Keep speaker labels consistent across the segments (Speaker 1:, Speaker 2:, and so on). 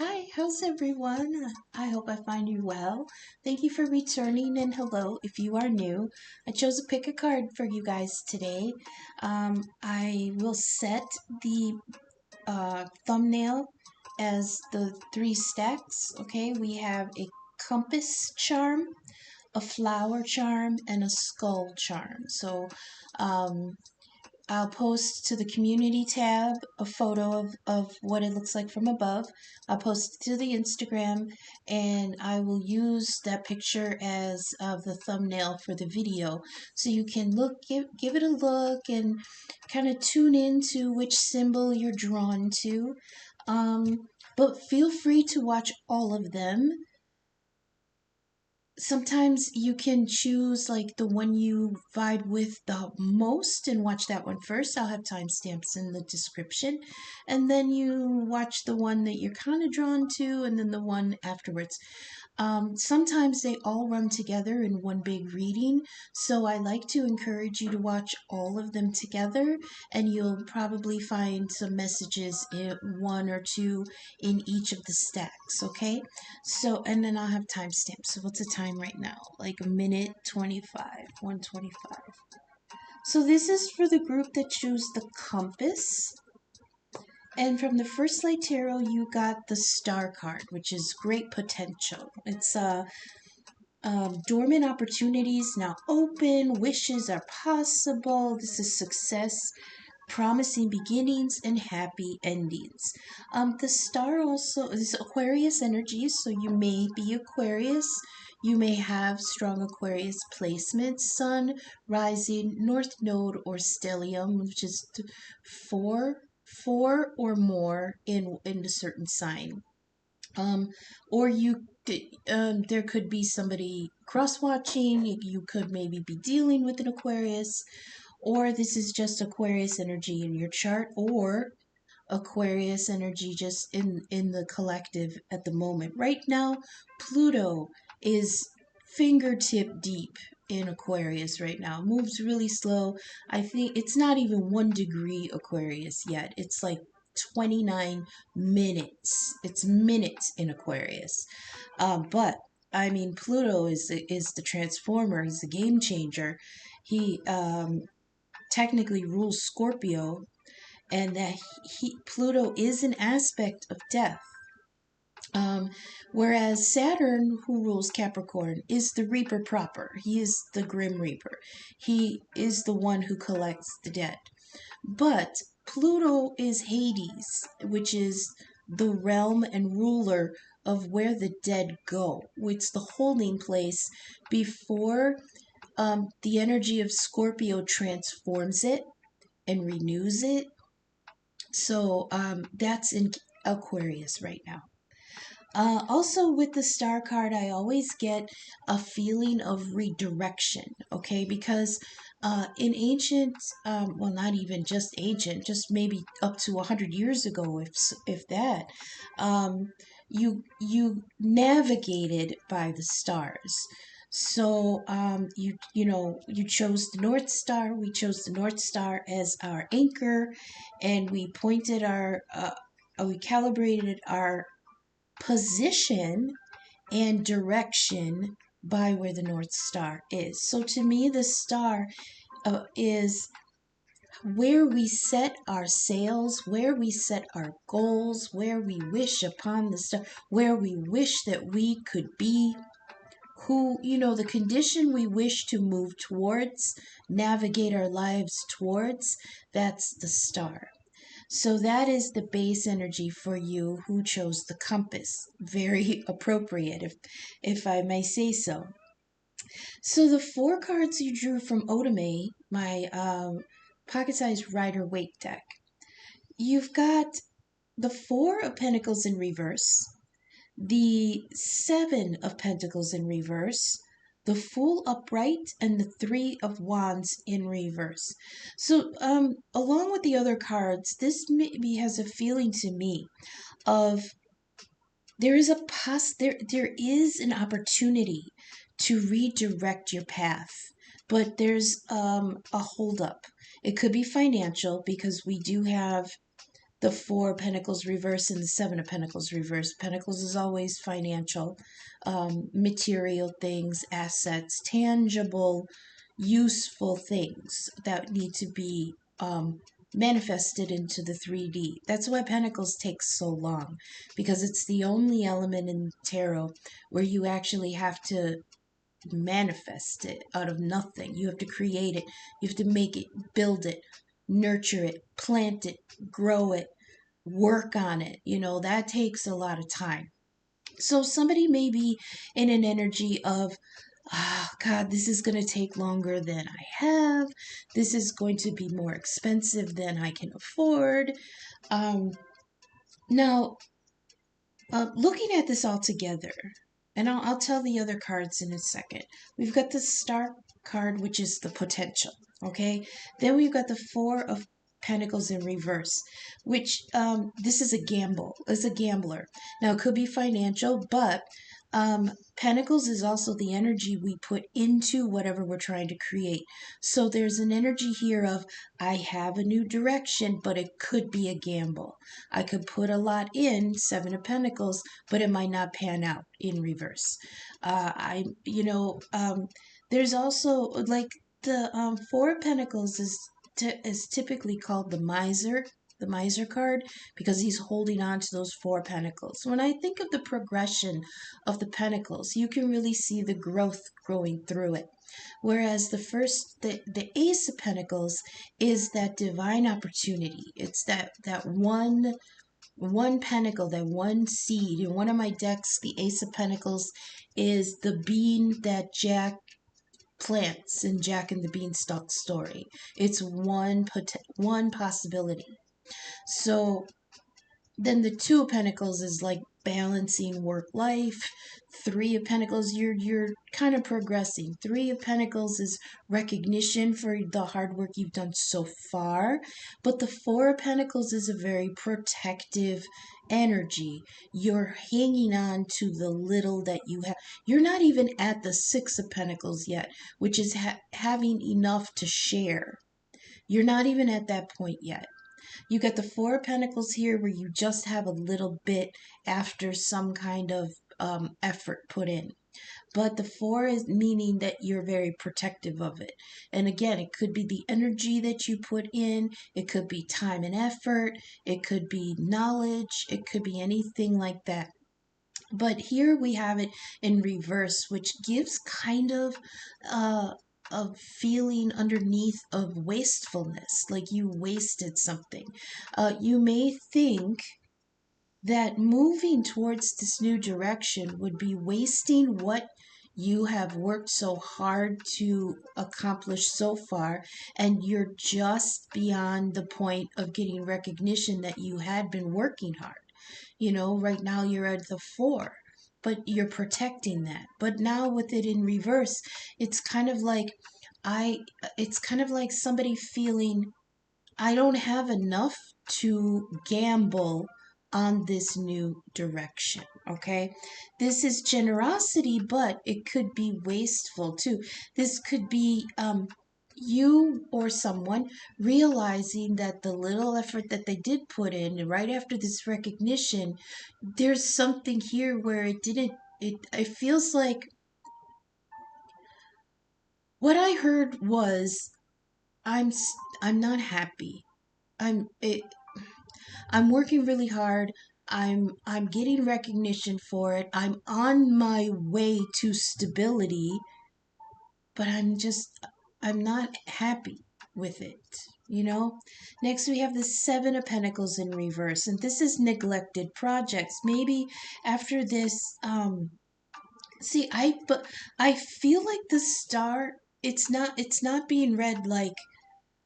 Speaker 1: Hi, how's everyone? I hope I find you well. Thank you for returning and hello if you are new. I chose to pick a card for you guys today. I will set the thumbnail as the three stacks. Okay, we have a compass charm, a flower charm, and a skull charm. So um, I'll post to the community tab a photo of what it looks like from above. I'll post it to the Instagram and I will use that picture as the thumbnail for the video. So you can give it a look and kind of tune into which symbol you're drawn to. But feel free to watch all of them. Sometimes you can choose like the one you vibe with the most and watch that one first. I'll have timestamps in the description. And then you watch the one that you're kind of drawn to and then the one afterwards. Sometimes they all run together in one big reading, so I like to encourage you to watch all of them together, and you'll probably find some messages in one or two in each of the stacks, okay? So, and then I'll have timestamps. So, what's the time right now? Like a minute 25, 125. So, this is for the group that choose the compass. And from the First Light Tarot, you got the Star card, which is great potential. It's dormant opportunities now open, wishes are possible. This is success, promising beginnings, and happy endings. The Star also is Aquarius energy, so you may be Aquarius. You may have strong Aquarius placements, Sun, Rising, North Node, or Stellium, which is four or more in a certain sign. Or there could be somebody cross-watching. You could maybe be dealing with an Aquarius, or this is just Aquarius energy in your chart, or Aquarius energy just in the collective at the moment. Right now, Pluto is fingertip deep in Aquarius right now. Moves really slow. I think it's not even 1 degree Aquarius yet. It's like 29 minutes. It's minutes in Aquarius. But I mean, Pluto is the transformer. He's the game changer. He technically rules Scorpio, and that Pluto is an aspect of death. Whereas Saturn, who rules Capricorn, is the Reaper proper. He is the Grim Reaper. He is the one who collects the dead. But Pluto is Hades, which is the realm and ruler of where the dead go. It's the holding place before the energy of Scorpio transforms it and renews it. So that's in Aquarius right now. Also, with the Star card, I always get a feeling of redirection, okay? Because in ancient, well, not even just ancient, just maybe up to 100 years ago, if that, you navigated by the stars. So you chose the North Star. We chose the North Star as our anchor, and we we calibrated our position and direction by where the North Star is. So to me, the star is where we set our sails, where we set our goals, where we wish upon the star, where we wish that we could be, the condition we wish to move towards, navigate our lives towards, that's the star. So that is the base energy for you who chose the compass. Very appropriate, if I may say so. So the 4 cards you drew from Oda-Mae, my pocket-sized Rider-Waite deck, you've got the 4 of Pentacles in reverse, the 7 of Pentacles in reverse, the Fool upright, and the 3 of Wands in reverse. So, along with the other cards, this maybe has a feeling to me of there is an opportunity to redirect your path, but there's a holdup. It could be financial because we do have the Four of Pentacles reverse and the Seven of Pentacles reverse. Pentacles is always financial, material things, assets, tangible, useful things that need to be manifested into the 3D. That's why Pentacles takes so long, because it's the only element in tarot where you actually have to manifest it out of nothing. You have to create it. You have to make it, build it, nurture it, plant it, grow it, work on it. You know, that takes a lot of time. So somebody may be in an energy of, oh God, this is going to take longer than I have. This is going to be more expensive than I can afford. Now, looking at this all together, and I'll tell the other cards in a second. We've got the Star card, which is the potential, okay? Then we've got the Four of Pentacles in reverse, which this is a gamble. It's a gambler. Now, it could be financial, but Pentacles is also the energy we put into whatever we're trying to create. So there's an energy here of, I have a new direction, but it could be a gamble. I could put a lot in, Seven of Pentacles, but it might not pan out in reverse. There's also like the Four of Pentacles is typically called the miser card, because he's holding on to those Four Pentacles. When I think of the progression of the Pentacles, you can really see the growth growing through it. Whereas the Ace of Pentacles is that divine opportunity. It's that one pentacle, that one seed. In one of my decks, the Ace of Pentacles is the bean that Jack plants in Jack and the Beanstalk story. It's one possibility. So then the Two of Pentacles is like balancing work life. Three of Pentacles, you're kind of progressing. Three of Pentacles is recognition for the hard work you've done so far. But the Four of Pentacles is a very protective energy. You're hanging on to the little that you have. You're not even at the Six of Pentacles yet, which is having enough to share. You're not even at that point yet. You get the Four of Pentacles here, where you just have a little bit after some kind of effort put in. But the Four is meaning that you're very protective of it. And again, it could be the energy that you put in. It could be time and effort. It could be knowledge. It could be anything like that. But here we have it in reverse, which gives kind of a feeling underneath of wastefulness, like you wasted something. You may think that moving towards this new direction would be wasting what you have worked so hard to accomplish so far, and you're just beyond the point of getting recognition that you had been working hard. You know, right now you're at the Four, but you're protecting that. But now with it in reverse, it's kind of like it's kind of like somebody feeling, I don't have enough to gamble on this new direction. Okay, this is generosity, but it could be wasteful too. This could be you or someone realizing that the little effort that they did put in right after this recognition, there's something here where it didn't. It feels like what I heard was, I'm I'm not happy. I'm it, I'm working really hard. I'm getting recognition for it. I'm on my way to stability, but I'm not happy with it, you know? Next we have the Seven of Pentacles in reverse, and this is neglected projects. Maybe after this but I feel like the Star, it's not being read like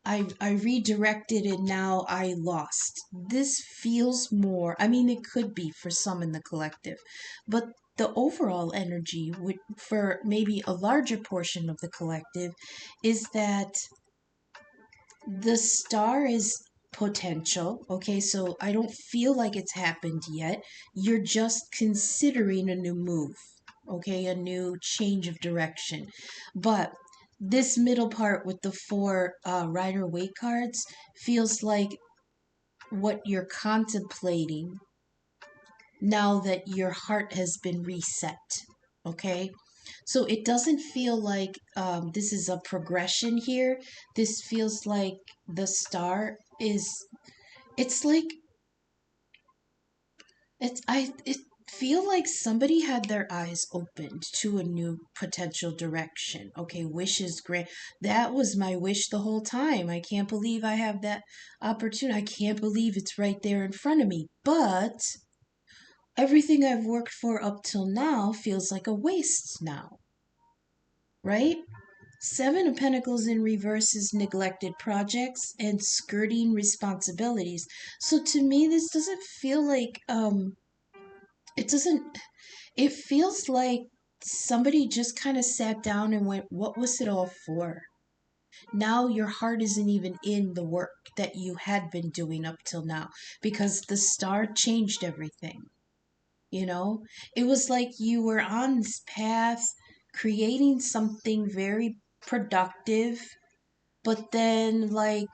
Speaker 1: I redirected and now I lost. This feels more, I mean, it could be for some in the collective, but the overall energy would, for maybe a larger portion of the collective, is that the Star is potential. Okay, so I don't feel like it's happened yet. You're just considering a new move, okay, a new change of direction. But this middle part with the four Rider-Waite cards feels like what you're contemplating now that your heart has been reset. Okay? So it doesn't feel like this is a progression here. This feels like the star is, it's like, it feel like somebody had their eyes opened to a new potential direction. Okay, wishes grant. That was my wish the whole time. I can't believe I have that opportunity. I can't believe it's right there in front of me. But everything I've worked for up till now feels like a waste now, right? Seven of Pentacles in reverse is neglected projects and skirting responsibilities. So to me, this doesn't feel like it doesn't it feels like somebody just kind of sat down and went, what was it all for? Now your heart isn't even in the work that you had been doing up till now because the star changed everything. You know, it was like you were on this path creating something very productive, but then like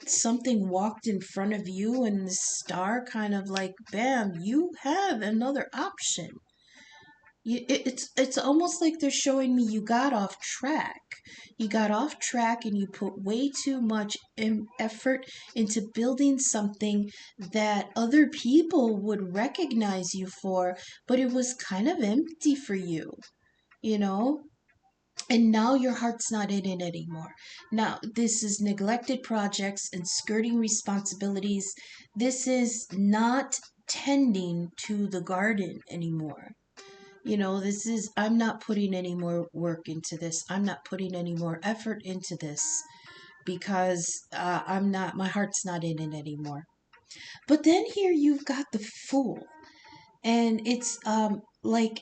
Speaker 1: something walked in front of you and the star kind of like, bam, you have another option. It's almost like they're showing me you got off track. You got off track and you put way too much effort into building something that other people would recognize you for, but it was kind of empty for you, you know? And now your heart's not in it anymore. Now, this is neglected projects and skirting responsibilities. This is not tending to the garden anymore. You know, this is, I'm not putting any more work into this. I'm not putting any more effort into this because I'm not, my heart's not in it anymore. But then here you've got the Fool. And it's like,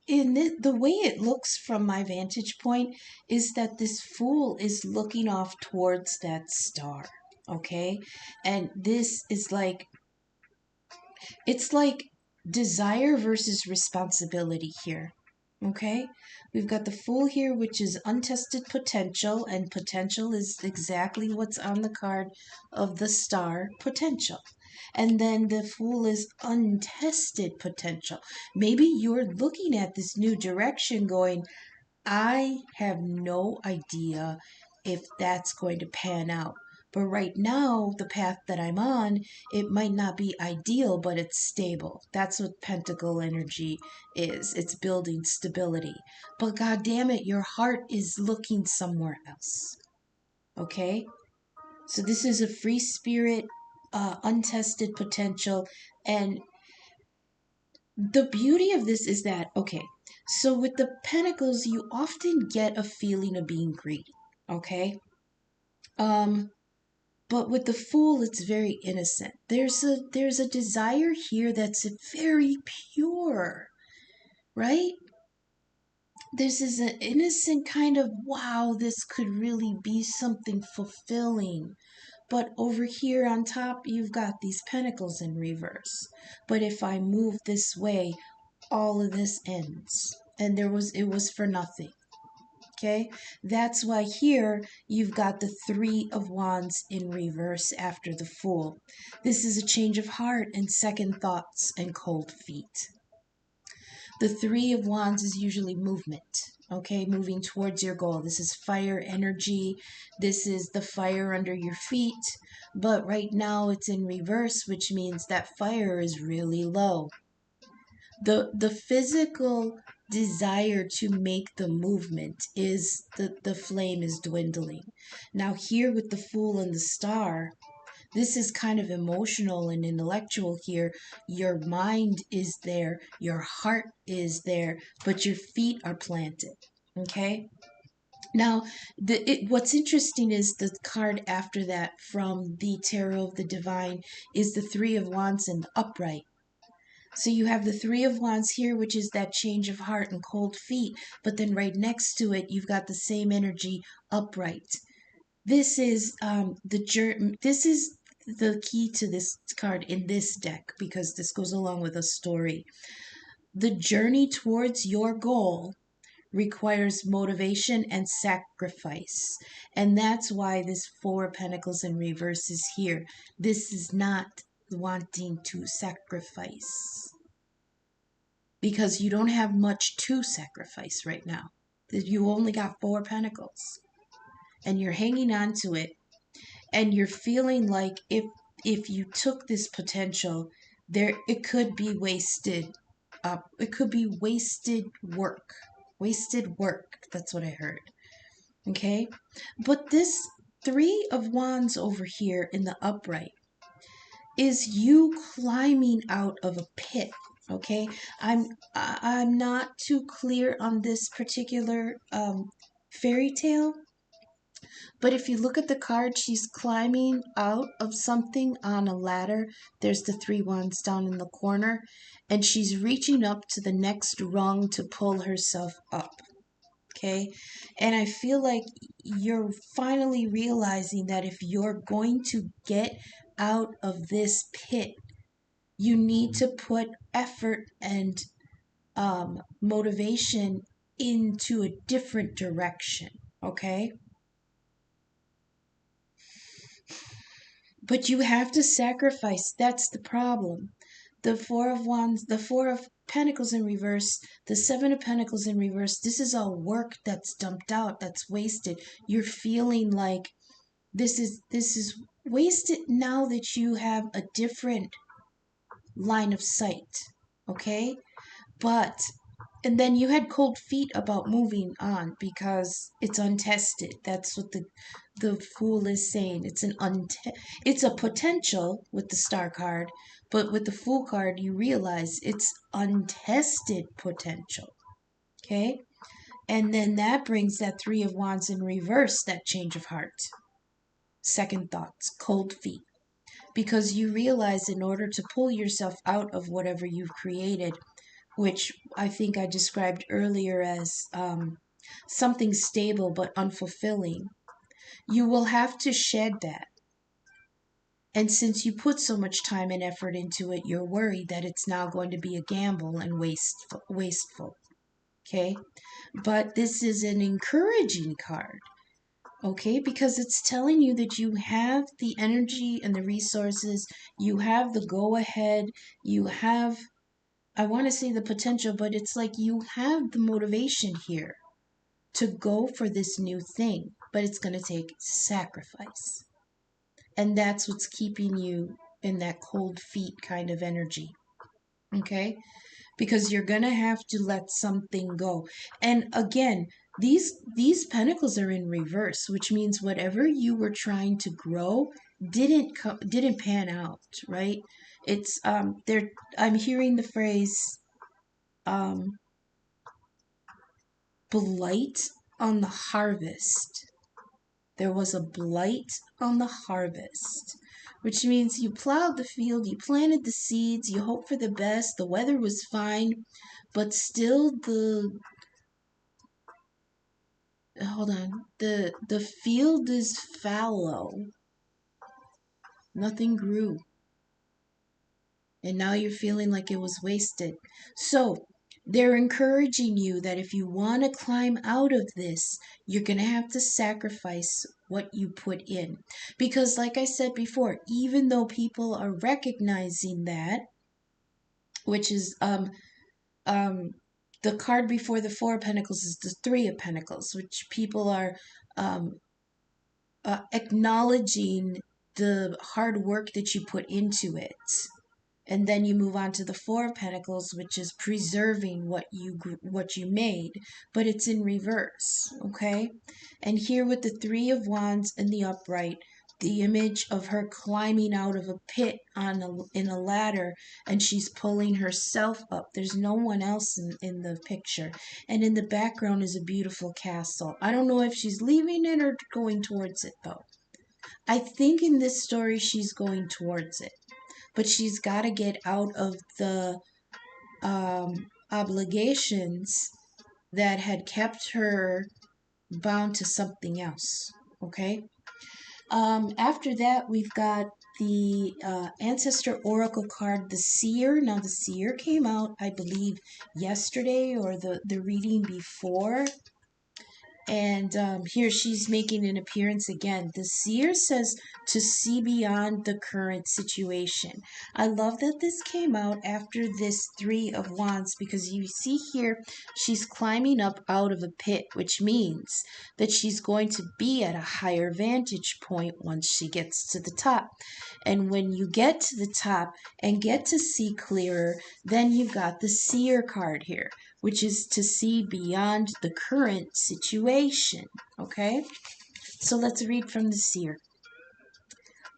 Speaker 1: in the way it looks from my vantage point is that this Fool is looking off towards that star. Okay. And this is like, it's like desire versus responsibility here. Okay? We've got the Fool here, which is untested potential, and potential is exactly what's on the card of the star, potential. And then the Fool is untested potential. Maybe you're looking at this new direction going, I have no idea if that's going to pan out. But right now, the path that I'm on, it might not be ideal, but it's stable. That's what Pentacle energy is. It's building stability. But God damn it, your heart is looking somewhere else. Okay? So this is a free spirit, untested potential. And the beauty of this is that, okay, so with the Pentacles, you often get a feeling of being greedy. Okay? Um, But with the Fool, it's very innocent. There's a desire here that's very pure, right? This is an innocent kind of, wow, this could really be something fulfilling. But over here on top, you've got these Pentacles in reverse. But if I move this way, all of this ends. And it was for nothing. Okay, that's why here you've got the Three of Wands in reverse after the Fool. This is a change of heart and second thoughts and cold feet. The Three of Wands is usually movement, okay, moving towards your goal. This is fire energy. This is the fire under your feet. But right now it's in reverse, which means that fire is really low. The physical desire to make the movement is the flame is dwindling. Now here with the Fool and the Star, this is kind of emotional and intellectual here. Your mind is there, your heart is there, but your feet are planted. Okay? Now, what's interesting is the card after that from the Tarot of the Divine is the Three of Wands in the upright. So you have the Three of Wands here, which is that change of heart and cold feet. But then right next to it, you've got the same energy upright. This is This is the key to this card in this deck because this goes along with a story. The journey towards your goal requires motivation and sacrifice. And that's why this Four of Pentacles in reverse is here. This is not wanting to sacrifice, because you don't have much to sacrifice right now. You only got Four Pentacles, and you're hanging on to it, and you're feeling like if you took this potential, it could be wasted. It could be wasted work. Wasted work. That's what I heard. Okay? But this Three of Wands over here in the upright is you climbing out of a pit. Okay? I'm not too clear on this particular fairy tale, but if you look at the card, she's climbing out of something on a ladder. There's the Three Wands down in the corner, and she's reaching up to the next rung to pull herself up. Okay? And I feel like you're finally realizing that if you're going to get out of this pit, you need to put effort and motivation into a different direction. Okay? But you have to sacrifice. That's the problem. The Four of Wands, the Four of Pentacles in reverse, the Seven of Pentacles in reverse. This is all work that's dumped out, that's wasted. You're feeling like this is wasted now that you have a different line of sight. Okay? But and then you had cold feet about moving on because it's untested. That's what the Fool is saying. It's a potential with the Star card, but with the Fool card you realize it's untested potential. Okay? And then that brings that Three of Wands in reverse, that change of heart. Second thoughts, cold feet. Because you realize in order to pull yourself out of whatever you've created, which I think I described earlier as something stable but unfulfilling, you will have to shed that. And since you put so much time and effort into it, you're worried that it's now going to be a gamble and wasteful. Okay? But this is an encouraging card. Okay? Because it's telling you that you have the energy and the resources, you have the go-ahead, you have, I want to say the potential, but it's like you have the motivation here to go for this new thing, but it's going to take sacrifice. And that's what's keeping you in that cold feet kind of energy. Okay? Because you're going to have to let something go. And again, these pentacles are in reverse, which means whatever you were trying to grow didn't pan out, right? It's I'm hearing the phrase blight on the harvest. There was a blight on the harvest, which means you plowed the field, you planted the seeds, you hoped for the best, the weather was fine, but still the field is fallow. Nothing grew. And now you're feeling like it was wasted. So they're encouraging you that if you want to climb out of this, you're going to have to sacrifice what you put in. Because like I said before, even though people are recognizing that, which is the card before the Four of Pentacles is the Three of Pentacles, which people are acknowledging the hard work that you put into it. And then you move on to the Four of Pentacles, which is preserving what you made, but it's in reverse, okay? And here with the Three of Wands in the upright, the image of her climbing out of a pit in a ladder, and she's pulling herself up. There's no one else in the picture. And in the background is a beautiful castle. I don't know if she's leaving it or going towards it, though. I think in this story she's going towards it. But she's got to get out of the obligations that had kept her bound to something else. Okay? After that, we've got the Ancestor Oracle card, the Seer. Now, the Seer came out, I believe, yesterday or the reading before. And here she's making an appearance again. The Seer says to see beyond the current situation. I love that this came out after this Three of Wands, because you see here she's climbing up out of a pit, which means that she's going to be at a higher vantage point once she gets to the top. And when you get to the top and get to see clearer, then you've got the Seer card here, which is to see beyond the current situation. Okay? So let's read from the Seer.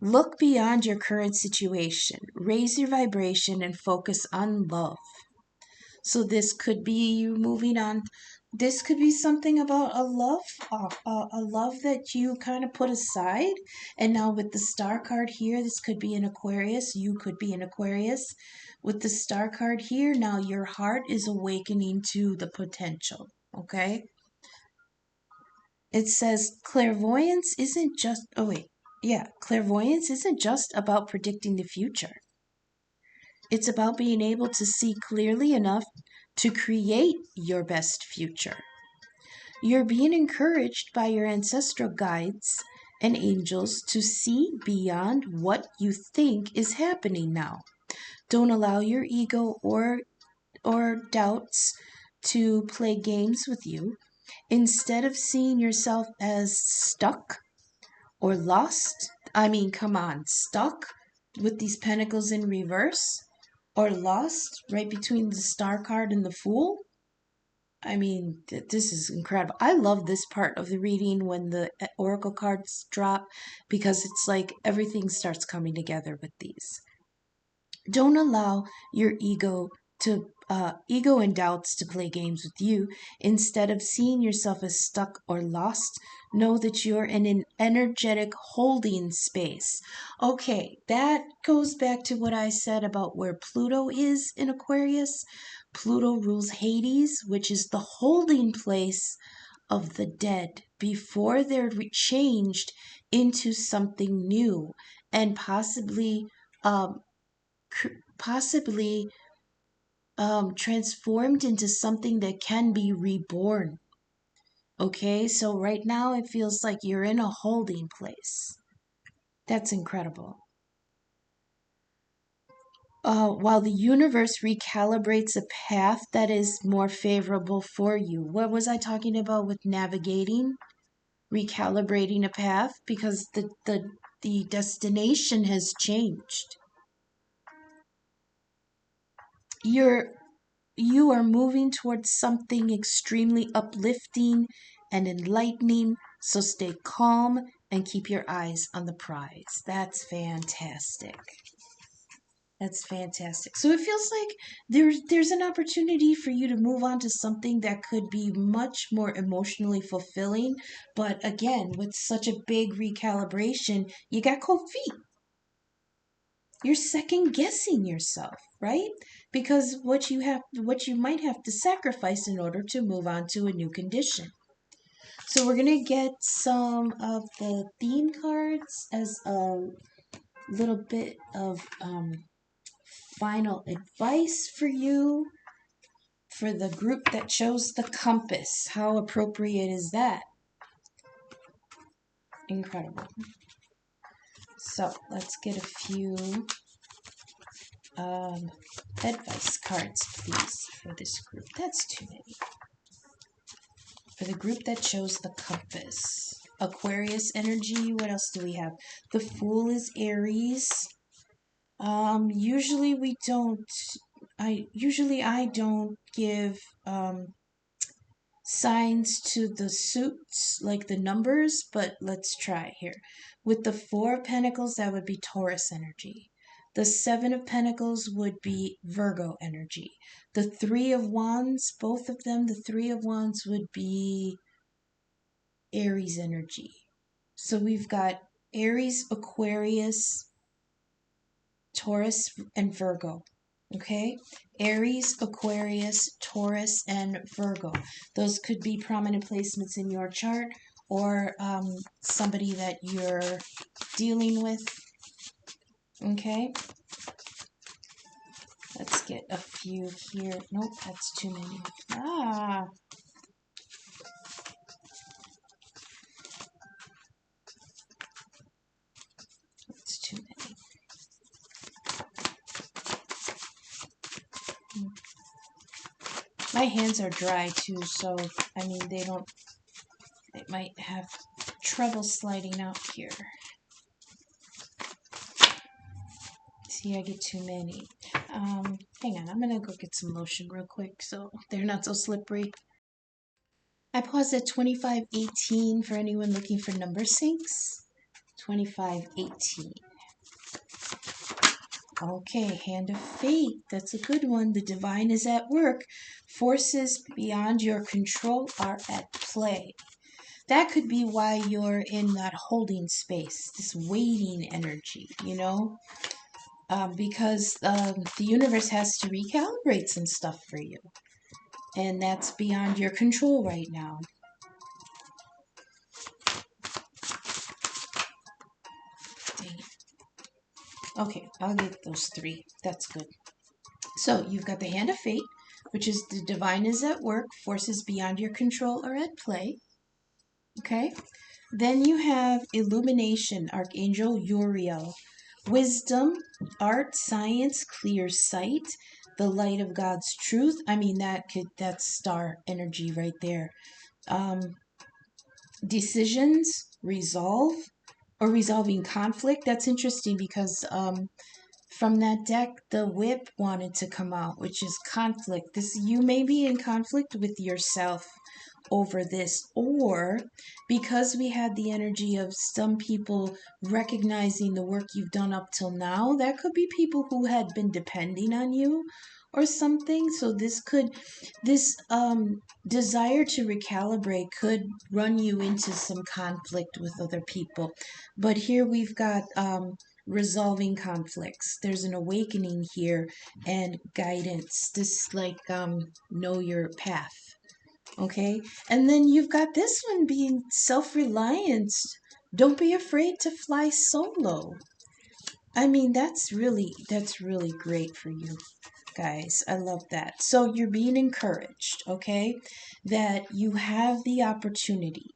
Speaker 1: Look beyond your current situation. Raise your vibration and focus on love. So this could be you moving on. This could be something about a love that you kind of put aside. And now with the Star card here, this could be an Aquarius. You could be an Aquarius. With the Star card here, now your heart is awakening to the potential. Okay? It says clairvoyance isn't just, clairvoyance isn't just about predicting the future. It's about being able to see clearly enough to create your best future. You're being encouraged by your ancestral guides and angels to see beyond what you think is happening now. Don't allow your ego or doubts to play games with you. Instead of seeing yourself as stuck or lost, stuck with these pentacles in reverse, or lost right between the Star card and the Fool. I mean, this is incredible. I love this part of the reading when the oracle cards drop, because it's like everything starts coming together with these. Don't allow your ego and doubts to play games with you. Instead of seeing yourself as stuck or lost, know that you're in an energetic holding space. Okay, that goes back to what I said about where Pluto is in Aquarius. Pluto rules Hades, which is the holding place of the dead before they're changed into something new and possibly transformed into something that can be reborn. Okay, so right now it feels like you're in a holding place. That's incredible. While the universe recalibrates a path that is more favorable for you. What was I talking about with navigating? Recalibrating a path, because the destination has changed. You are moving towards something extremely uplifting and enlightening, so stay calm and keep your eyes on the prize. That's fantastic. That's fantastic. So it feels like there's an opportunity for you to move on to something that could be much more emotionally fulfilling. But again, with such a big recalibration, you got cold feet. You're second guessing yourself, right? Because what you might have to sacrifice in order to move on to a new condition. So we're gonna get some of the theme cards as a little bit of final advice for you for the group that chose the compass. How appropriate is that? Incredible. So let's get a few advice cards, please, for this group. That's too many. For the group that chose the compass. Aquarius energy. What else do we have? The Fool is Aries. Usually I don't give signs to the suits, like the numbers, but let's try here. With the Four of Pentacles, that would be Taurus energy. The Seven of Pentacles would be Virgo energy. The Three of Wands, both of them, the Three of Wands would be Aries energy. So we've got Aries, Aquarius, Taurus, and Virgo. Okay? Aries, Aquarius, Taurus, and Virgo. Those could be prominent placements in your chart, or somebody that you're dealing with. Okay, let's get a few here. Nope, that's too many. Ah, that's too many. My hands are dry too, so I mean they might have trouble sliding out here. See, I get too many. Hang on, I'm gonna go get some lotion real quick so they're not so slippery. I paused at 2518 for anyone looking for number syncs. 2518. Okay, Hand of Fate. That's a good one. The divine is at work. Forces beyond your control are at play. That could be why you're in that holding space, this waiting energy, you know? Because the universe has to recalibrate some stuff for you. And that's beyond your control right now. Dang it. Okay, I'll get those three. That's good. So you've got the Hand of Fate, which is the divine is at work, forces beyond your control are at play. Okay? Then you have Illumination, Archangel Uriel. Wisdom, art, science, clear sight, the light of God's truth. I mean, that's star energy right there. Decisions, resolve, or resolving conflict. That's interesting because from that deck, the whip wanted to come out, which is conflict. You may be in conflict with yourself over this, or because we had the energy of some people recognizing the work you've done up till now, that could be people who had been depending on you or something. So this desire to recalibrate could run you into some conflict with other people. But here we've got resolving conflicts. There's an awakening here and guidance. This know your path. Okay, and then you've got this one being self-reliance. Don't be afraid to fly solo. I mean, that's really great for you guys. I love that. So you're being encouraged, okay, that you have the opportunity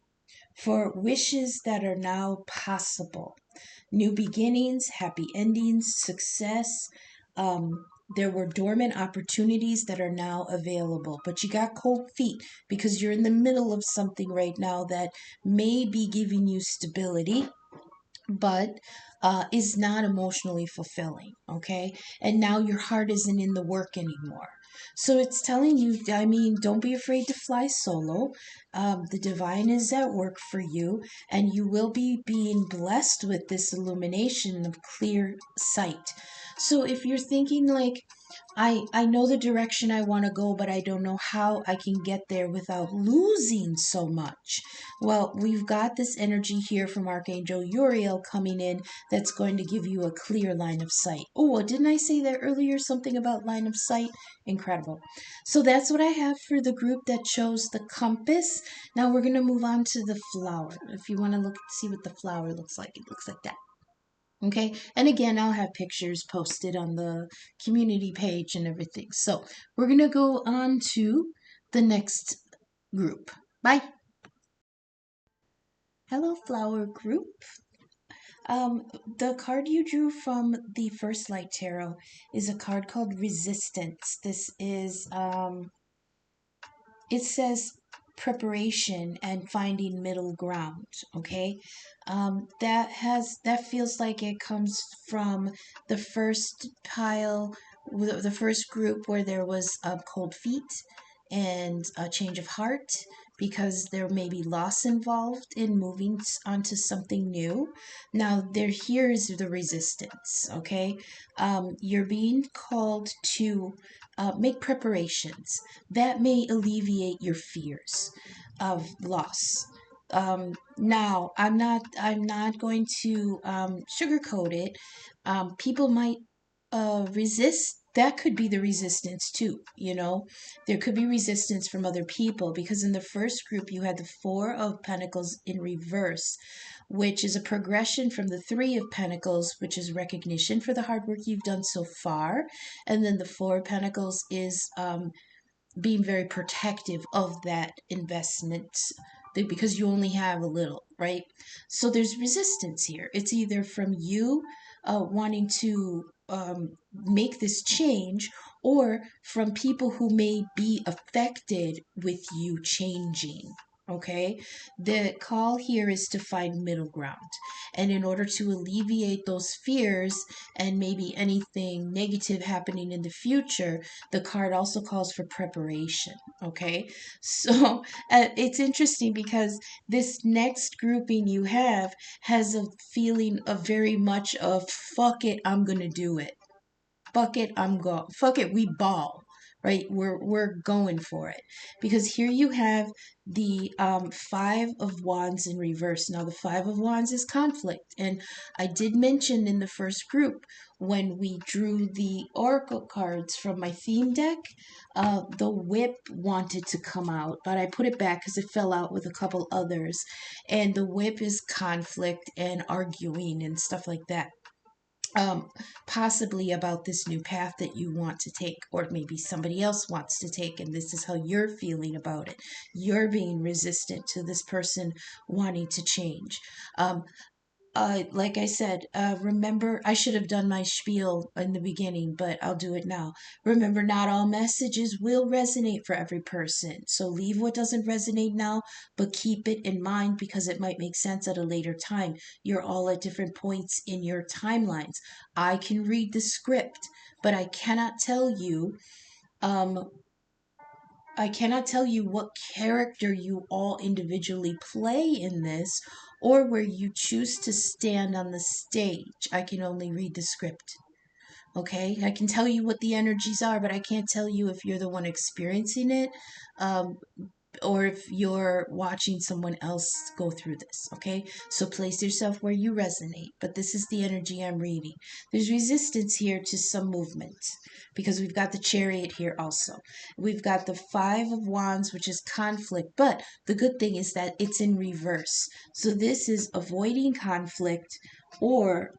Speaker 1: for wishes that are now possible. New beginnings, happy endings, success. There were dormant opportunities that are now available, but you got cold feet because you're in the middle of something right now that may be giving you stability, but is not emotionally fulfilling, okay? And now your heart isn't in the work anymore. So it's telling you, I mean, don't be afraid to fly solo. The divine is at work for you, and you will be being blessed with this illumination of clear sight. So if you're thinking like, I know the direction I want to go, but I don't know how I can get there without losing so much. Well, we've got this energy here from Archangel Uriel coming in that's going to give you a clear line of sight. Oh, didn't I say that earlier? Something about line of sight? Incredible. So that's what I have for the group that chose the compass. Now we're going to move on to the flower. If you want to see what the flower looks like, it looks like that. Okay, and again, I'll have pictures posted on the community page and everything. So we're going to go on to the next group. Bye. Hello, flower group. The card you drew from the First Light Tarot is a card called Resistance. This is, it says preparation and finding middle ground. Okay, that feels like it comes from the first pile, the first group where there was cold feet and a change of heart because there may be loss involved in moving onto something new. Now here is the resistance. Okay, you're being called to make preparations that may alleviate your fears of loss. Now, I'm not going to sugarcoat it. People might resist. That could be the resistance too, you know. There could be resistance from other people because in the first group you had the Four of Pentacles in reverse, which is a progression from the Three of Pentacles, which is recognition for the hard work you've done so far. And then the Four of Pentacles is being very protective of that investment because you only have a little, right? So there's resistance here. It's either from you wanting to make this change, or from people who may be affected with you changing. Okay, the call here is to find middle ground. And in order to alleviate those fears and maybe anything negative happening in the future, the card also calls for preparation. Okay, so it's interesting because this next grouping you have has a feeling of very much of fuck it, I'm gonna do it. Fuck it, fuck it, we ball, right? We're going for it. Because here you have the Five of Wands in reverse. Now the Five of Wands is conflict, and I did mention in the first group when we drew the oracle cards from my theme deck, the whip wanted to come out, but I put it back because it fell out with a couple others. And the whip is conflict and arguing and stuff like that, um, possibly about this new path that you want to take, or maybe somebody else wants to take, and this is how you're feeling about it. You're being resistant to this person wanting to change. Like I said, remember, I should have done my spiel in the beginning, but I'll do it now. Remember, not all messages will resonate for every person. So leave what doesn't resonate now, but keep it in mind because it might make sense at a later time. You're all at different points in your timelines. I can read the script, but um, I cannot tell you what character you all individually play in this, or where you choose to stand on the stage. I can only read the script. Okay? I can tell you what the energies are, but I can't tell you if you're the one experiencing it. Um, or if you're watching someone else go through this, okay? So place yourself where you resonate, but this is the energy I'm reading. There's resistance here to some movement because we've got the Chariot here also. We've got the Five of Wands, which is conflict, but the good thing is that it's in reverse. So this is avoiding conflict, or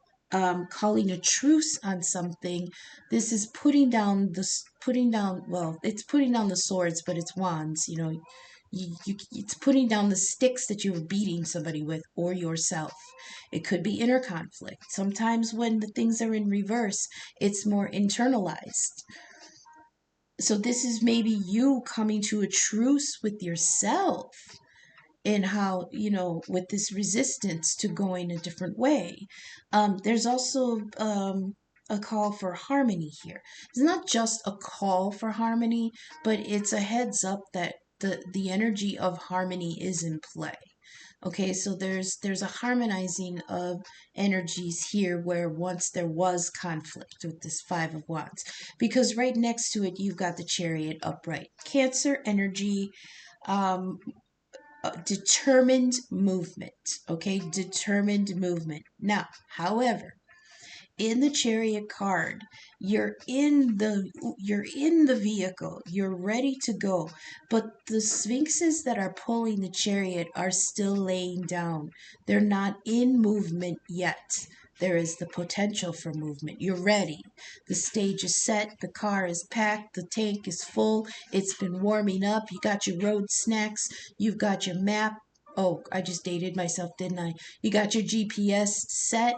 Speaker 1: calling a truce on something. This is it's putting down the swords, but it's wands, it's putting down the sticks that you're beating somebody with, or yourself. It could be inner conflict. Sometimes when the things are in reverse, it's more internalized. So this is maybe you coming to a truce with yourself, in how, with this resistance to going a different way. There's also a call for harmony here. It's not just a call for harmony, but it's a heads up that the energy of harmony is in play. Okay, so there's a harmonizing of energies here, where once there was conflict with this Five of Wands, because right next to it you've got the Chariot upright. Cancer energy, um, determined movement. Okay, determined movement. Now, however, in the Chariot card, you're in the vehicle, you're ready to go, but the sphinxes that are pulling the chariot are still laying down. They're not in movement yet. There is the potential for movement. You're ready. The stage is set, the car is packed, the tank is full, it's been warming up, you got your road snacks, you've got your map. Oh, I just dated myself, didn't I? You got your GPS set,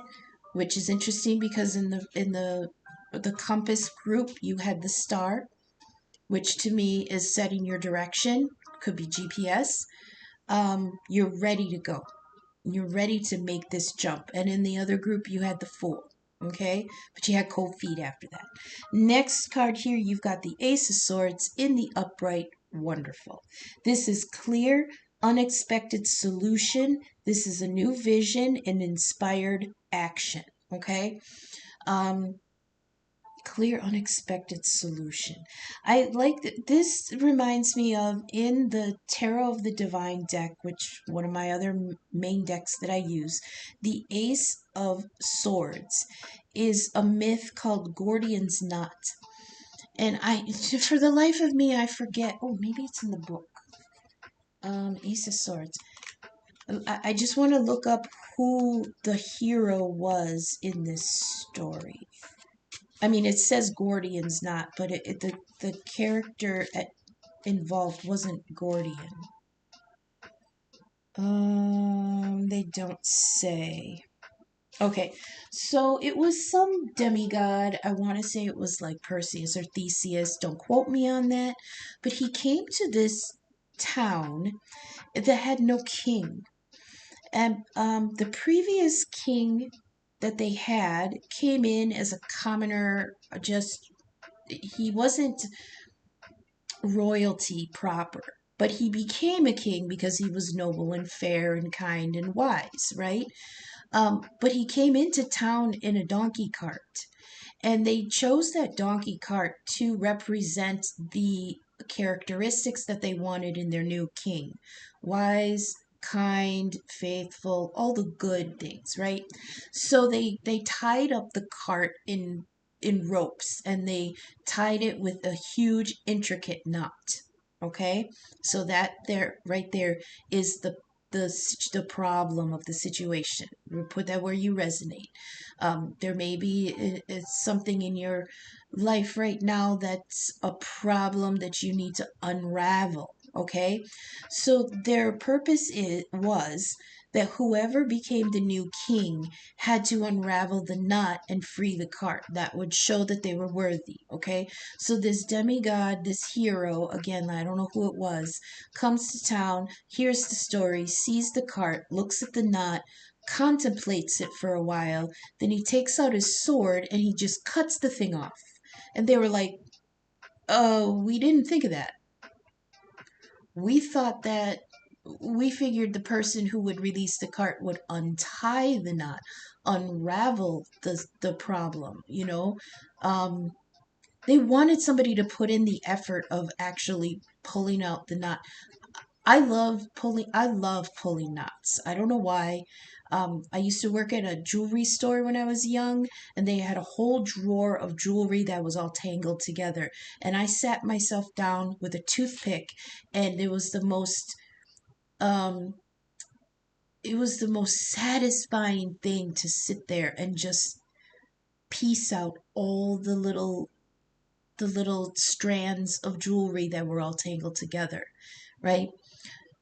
Speaker 1: which is interesting because in the compass group you had the star, which to me is setting your direction. Could be GPS. You're ready to go. You're ready to make this jump. And in the other group you had the Fool. Okay, but you had cold feet after that. Next card here, you've got the Ace of Swords in the upright. Wonderful. This is clear, unexpected solution. This is a new vision and inspired action. Okay, um, clear, unexpected solution. I like this. Reminds me of, in the Tarot of the Divine deck, which one of my other main decks that I use, the Ace of Swords is a myth called Gordian's Knot. And for the life of me, I forget. Oh, maybe it's in the book. Ace of Swords. I just want to look up who the hero was in this story. I mean, it says Gordian's not, but the character involved wasn't Gordian. They don't say. Okay, so it was some demigod. I want to say it was like Perseus or Theseus. Don't quote me on that. But he came to this town that had no king. And the previous king that they had came in as a commoner, just, he wasn't royalty proper. But he became a king because he was noble and fair and kind and wise, right? But he came into town in a donkey cart, and they chose that donkey cart to represent the characteristics that they wanted in their new king: wise, kind, faithful, all the good things, right? So they tied up the cart in ropes, and they tied it with a huge intricate knot. Okay, so that there, right there, is the the problem of the situation. Put that where you resonate. There may be it's something in your life right now that's a problem that you need to unravel. Okay, so their purpose was that whoever became the new king had to unravel the knot and free the cart. That would show that they were worthy. Okay, so this demigod, this hero, again, I don't know who it was, comes to town, hears the story, sees the cart, looks at the knot, contemplates it for a while, then he takes out his sword and he just cuts the thing off. And they were like, "Oh, we didn't think of that. We thought that we figured the person who would release the cart would untie the knot, unravel the problem, you know?" Um, they wanted somebody to put in the effort of actually pulling out the knot. I love pulling knots. I don't know why. I used to work at a jewelry store when I was young, and they had a whole drawer of jewelry that was all tangled together. And I sat myself down with a toothpick, and um, it was the most satisfying thing to sit there and just piece out all the little strands of jewelry that were all tangled together, right?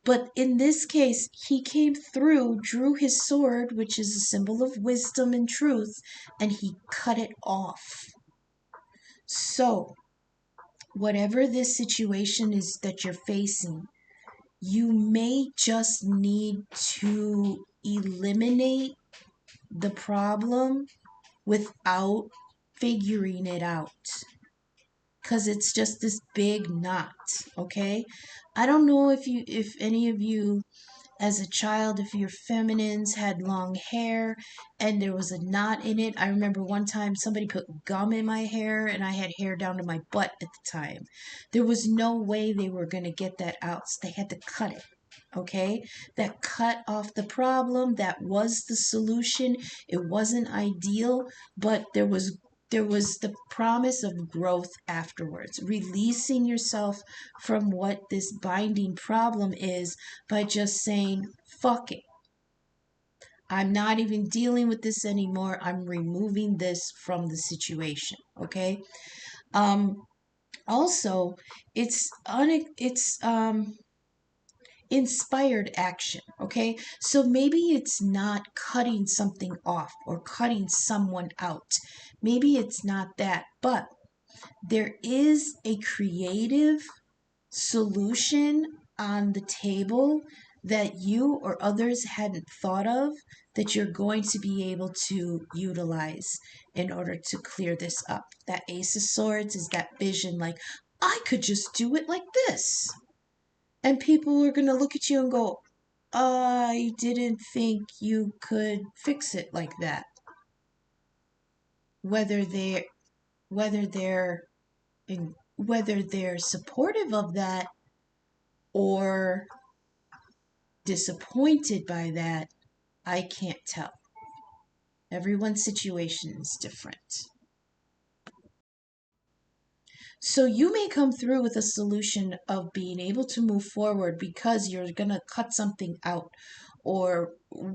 Speaker 1: But in this case, he came through, drew his sword, which is a symbol of wisdom and truth, and he cut it off. So, whatever this situation is that you're facing, you may just need to eliminate the problem without figuring it out. Because it's just this big knot, okay? I don't know if any of you as a child, if your feminines had long hair and there was a knot in it. I remember one time somebody put gum in my hair, and I had hair down to my butt at the time. There was no way they were going to get that out, so they had to cut it. Okay, that cut off the problem. That was the solution. It wasn't ideal, but there was the promise of growth afterwards, releasing yourself from what this binding problem is by just saying, fuck it. I'm not even dealing with this anymore. I'm removing this from the situation. Okay. Um, Also, it's inspired action. Okay. So maybe it's not cutting something off or cutting someone out. Maybe it's not that, but there is a creative solution on the table that you or others hadn't thought of, that you're going to be able to utilize in order to clear this up. That Ace of Swords is that vision, like, I could just do it like this. And people are going to look at you and go, I didn't think you could fix it like that. Whether they whether they're whether they're supportive of that or disappointed by that, I can't tell. Everyone's situation is different. So you may come through with a solution of being able to move forward because you're going to cut something out, or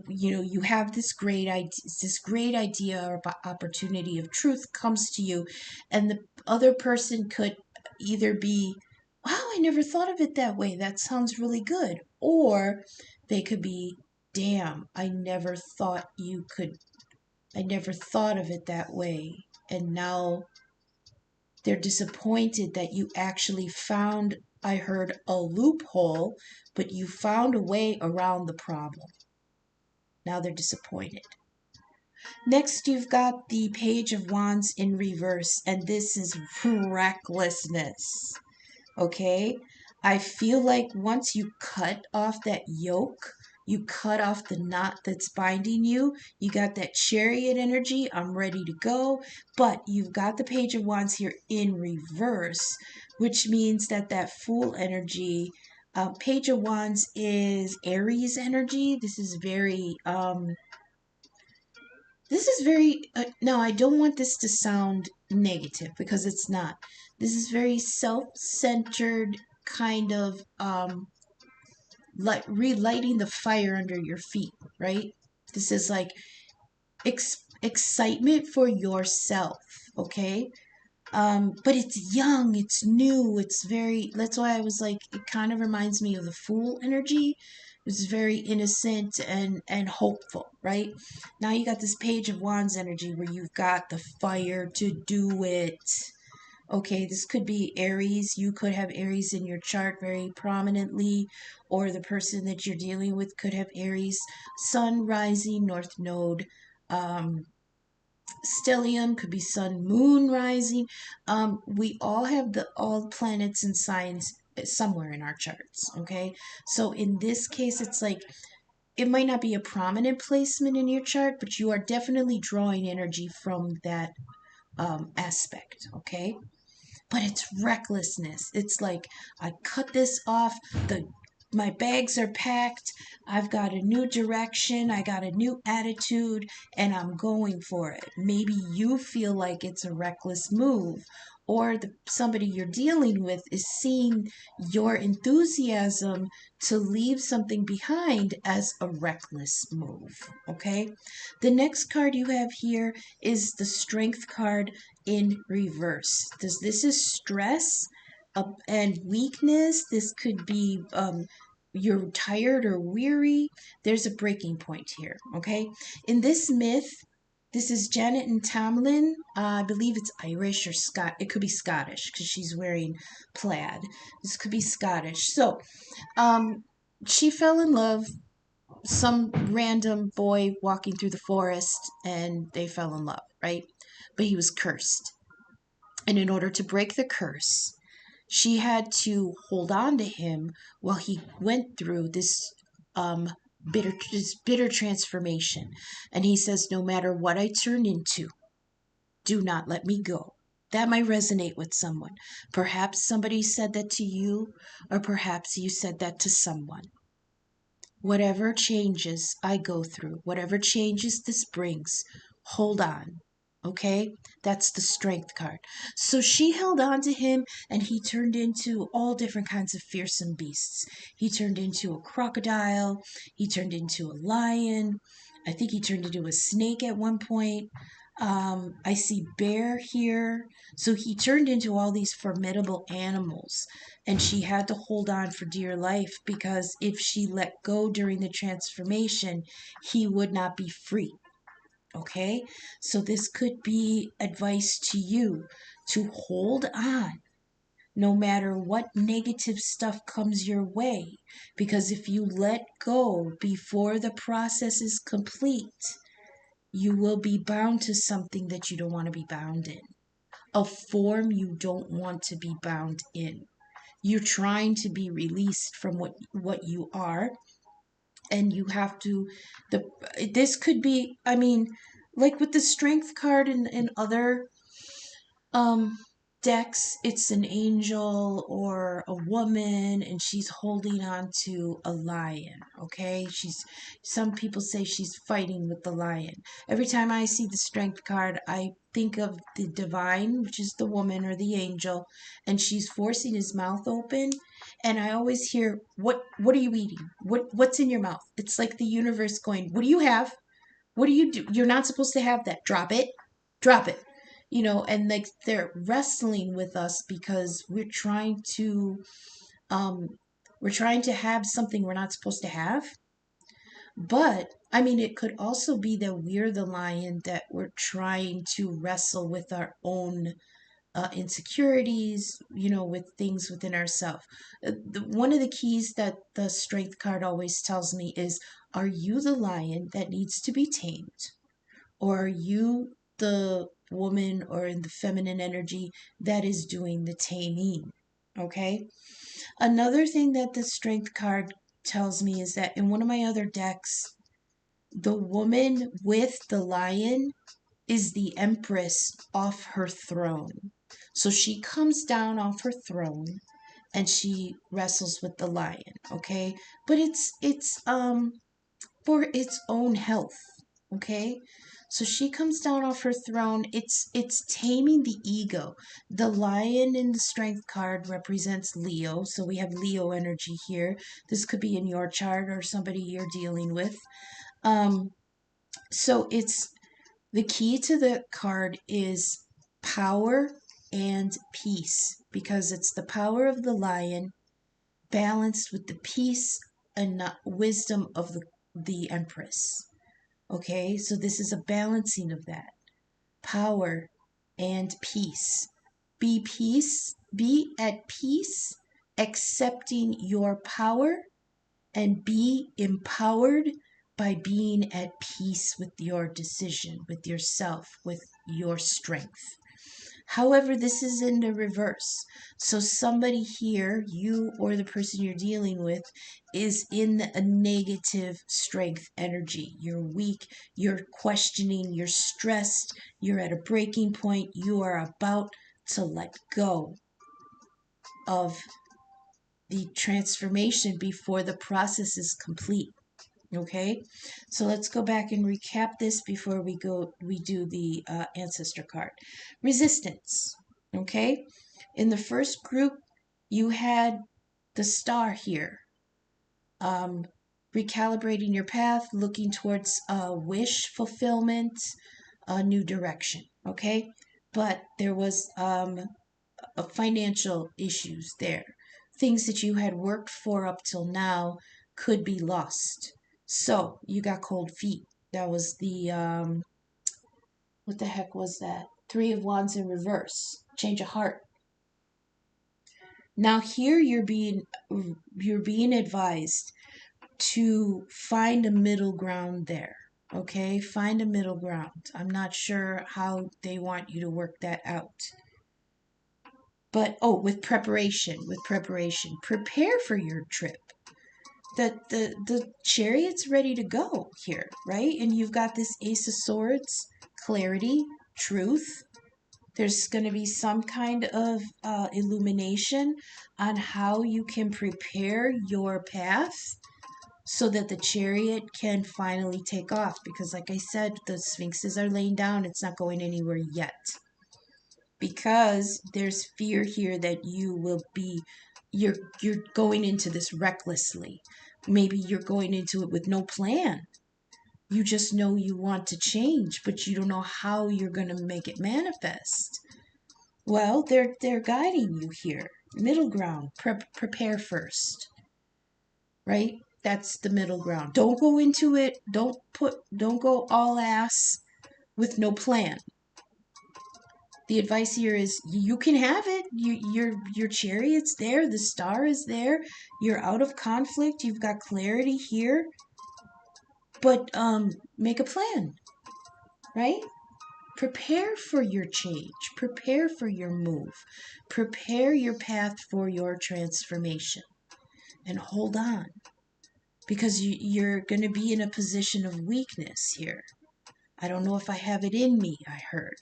Speaker 1: you have this great idea or opportunity of truth comes to you, and the other person could either be, wow, I never thought of it that way, that sounds really good, or they could be, damn, I never thought of it that way. And now they're disappointed that you actually found, I heard, a loophole, but you found a way around the problem. Now they're disappointed. Next, you've got the Page of Wands in reverse, and this is recklessness. Okay? I feel like once you cut off that yoke, you cut off the knot that's binding you, you got that chariot energy, I'm ready to go, but you've got the Page of Wands here in reverse, which means that Fool energy, Page of Wands is Aries energy. This is very, now I don't want this to sound negative because it's not. This is very self-centered, kind of like relighting the fire under your feet, right? This is like excitement for yourself, okay? But it's young, it's new, that's why I was like, it kind of reminds me of the Fool energy. It's very innocent and hopeful, right? Now you got this Page of Wands energy where you've got the fire to do it. Okay, this could be Aries. You could have Aries in your chart very prominently, or the person that you're dealing with could have Aries, Sun, rising, North Node, stellium, could be Sun, Moon, rising. We all have all planets and signs somewhere in our charts. Okay, so in this case, it's like it might not be a prominent placement in your chart, but you are definitely drawing energy from that aspect. Okay, but it's recklessness. It's like, I cut this off, my bags are packed, I've got a new direction, I got a new attitude, and I'm going for it. Maybe you feel like it's a reckless move, or somebody you're dealing with is seeing your enthusiasm to leave something behind as a reckless move. Okay? The next card you have here is the Strength card in reverse. This is stress and weakness. This could be you're tired or weary. There's a breaking point here, okay? In this myth, this is Janet and Tamlin. I believe it's Irish or Scott. It could be Scottish because she's wearing plaid. This could be Scottish. So, she fell in love. Some random boy walking through the forest, and they fell in love, right? But he was cursed. And in order to break the curse, she had to hold on to him while he went through um, this bitter transformation. And he says, no matter what I turn into, do not let me go. That might resonate with someone. Perhaps somebody said that to you, or perhaps you said that to someone. Whatever changes I go through, whatever changes this brings, hold on. Okay? That's the Strength card. So she held on to him, and he turned into all different kinds of fearsome beasts. He turned into a crocodile. He turned into a lion. I think he turned into a snake at one point. I see bear here. So he turned into all these formidable animals, and she had to hold on for dear life because if she let go during the transformation, he would not be free. Okay? So this could be advice to you to hold on no matter what negative stuff comes your way, because if you let go before the process is complete, you will be bound to something that you don't want to be bound in, a form you don't want to be bound in. You're trying to be released from what you are, and you have to the this could be, I mean, like with the Strength card and other decks, it's an angel or a woman, and she's holding on to a lion. Okay, some people say she's fighting with the lion. Every time I see the strength card, I think of the divine, which is the woman or the angel, and she's forcing his mouth open. And I always hear, what are you eating? What's in your mouth? It's like the universe going, what do you have? What do you do? You're not supposed to have that. Drop it. Drop it. And like they're wrestling with us because um we're trying to have something we're not supposed to have. But I mean, it could also be that we're the lion, that we're trying to wrestle with our own insecurities, with things within ourselves. One of the keys that the strength card always tells me is, are you the lion that needs to be tamed? Or are you the woman or in the feminine energy that is doing the taming? Okay. Another thing that the strength card tells me is that in one of my other decks, the woman with the lion is the empress off her throne. So she comes down off her throne and she wrestles with the lion, okay? But it's for its own health, okay? So she comes down off her throne. It's taming the ego. The lion in the strength card represents Leo, so we have Leo energy here. This could be in your chart or somebody you're dealing with. So it's the key to the card is power and peace, because it's the power of the lion balanced with the peace and wisdom of the empress. Okay, so this is a balancing of that power and peace. Be at peace, accepting your power, and be empowered by being at peace with your decision, with yourself, with your strength. However, this is in the reverse. So somebody here, you or the person you're dealing with, is in a negative strength energy. You're weak, you're questioning, you're stressed, you're at a breaking point, you are about to let go of the transformation before the process is complete. Okay, so let's go back and recap this before we do the ancestor card. Resistance. Okay, in the first group, you had the star here, recalibrating your path, looking towards wish fulfillment, a new direction. Okay, but there was financial issues there. Things that you had worked for up till now could be lost. So you got cold feet. That was the what the heck was that? Three of Wands in reverse. Change of heart. Now here you're being advised to find a middle ground there. Okay, find a middle ground. I'm not sure how they want you to work that out. But with preparation, prepare for your trip. The chariot's ready to go here, right? And you've got this Ace of Swords, clarity, truth. There's going to be some kind of illumination on how you can prepare your path so that the chariot can finally take off. Because like I said, the sphinxes are laying down. It's not going anywhere yet. Because there's fear here that you're going into this recklessly. Maybe you're going into it with no plan. You just know you want to change, but you don't know how you're going to make it manifest. Well, they're guiding you here. Middle ground. Prepare first. Right? That's the middle ground. Don't go into it. Don't go all ass with no plan. The advice here is you can have it. Your chariot's there. The star is there. You're out of conflict. You've got clarity here. But make a plan, right? Prepare for your change. Prepare for your move. Prepare your path for your transformation. And hold on. Because you're going to be in a position of weakness here. I don't know if I have it in me, I heard.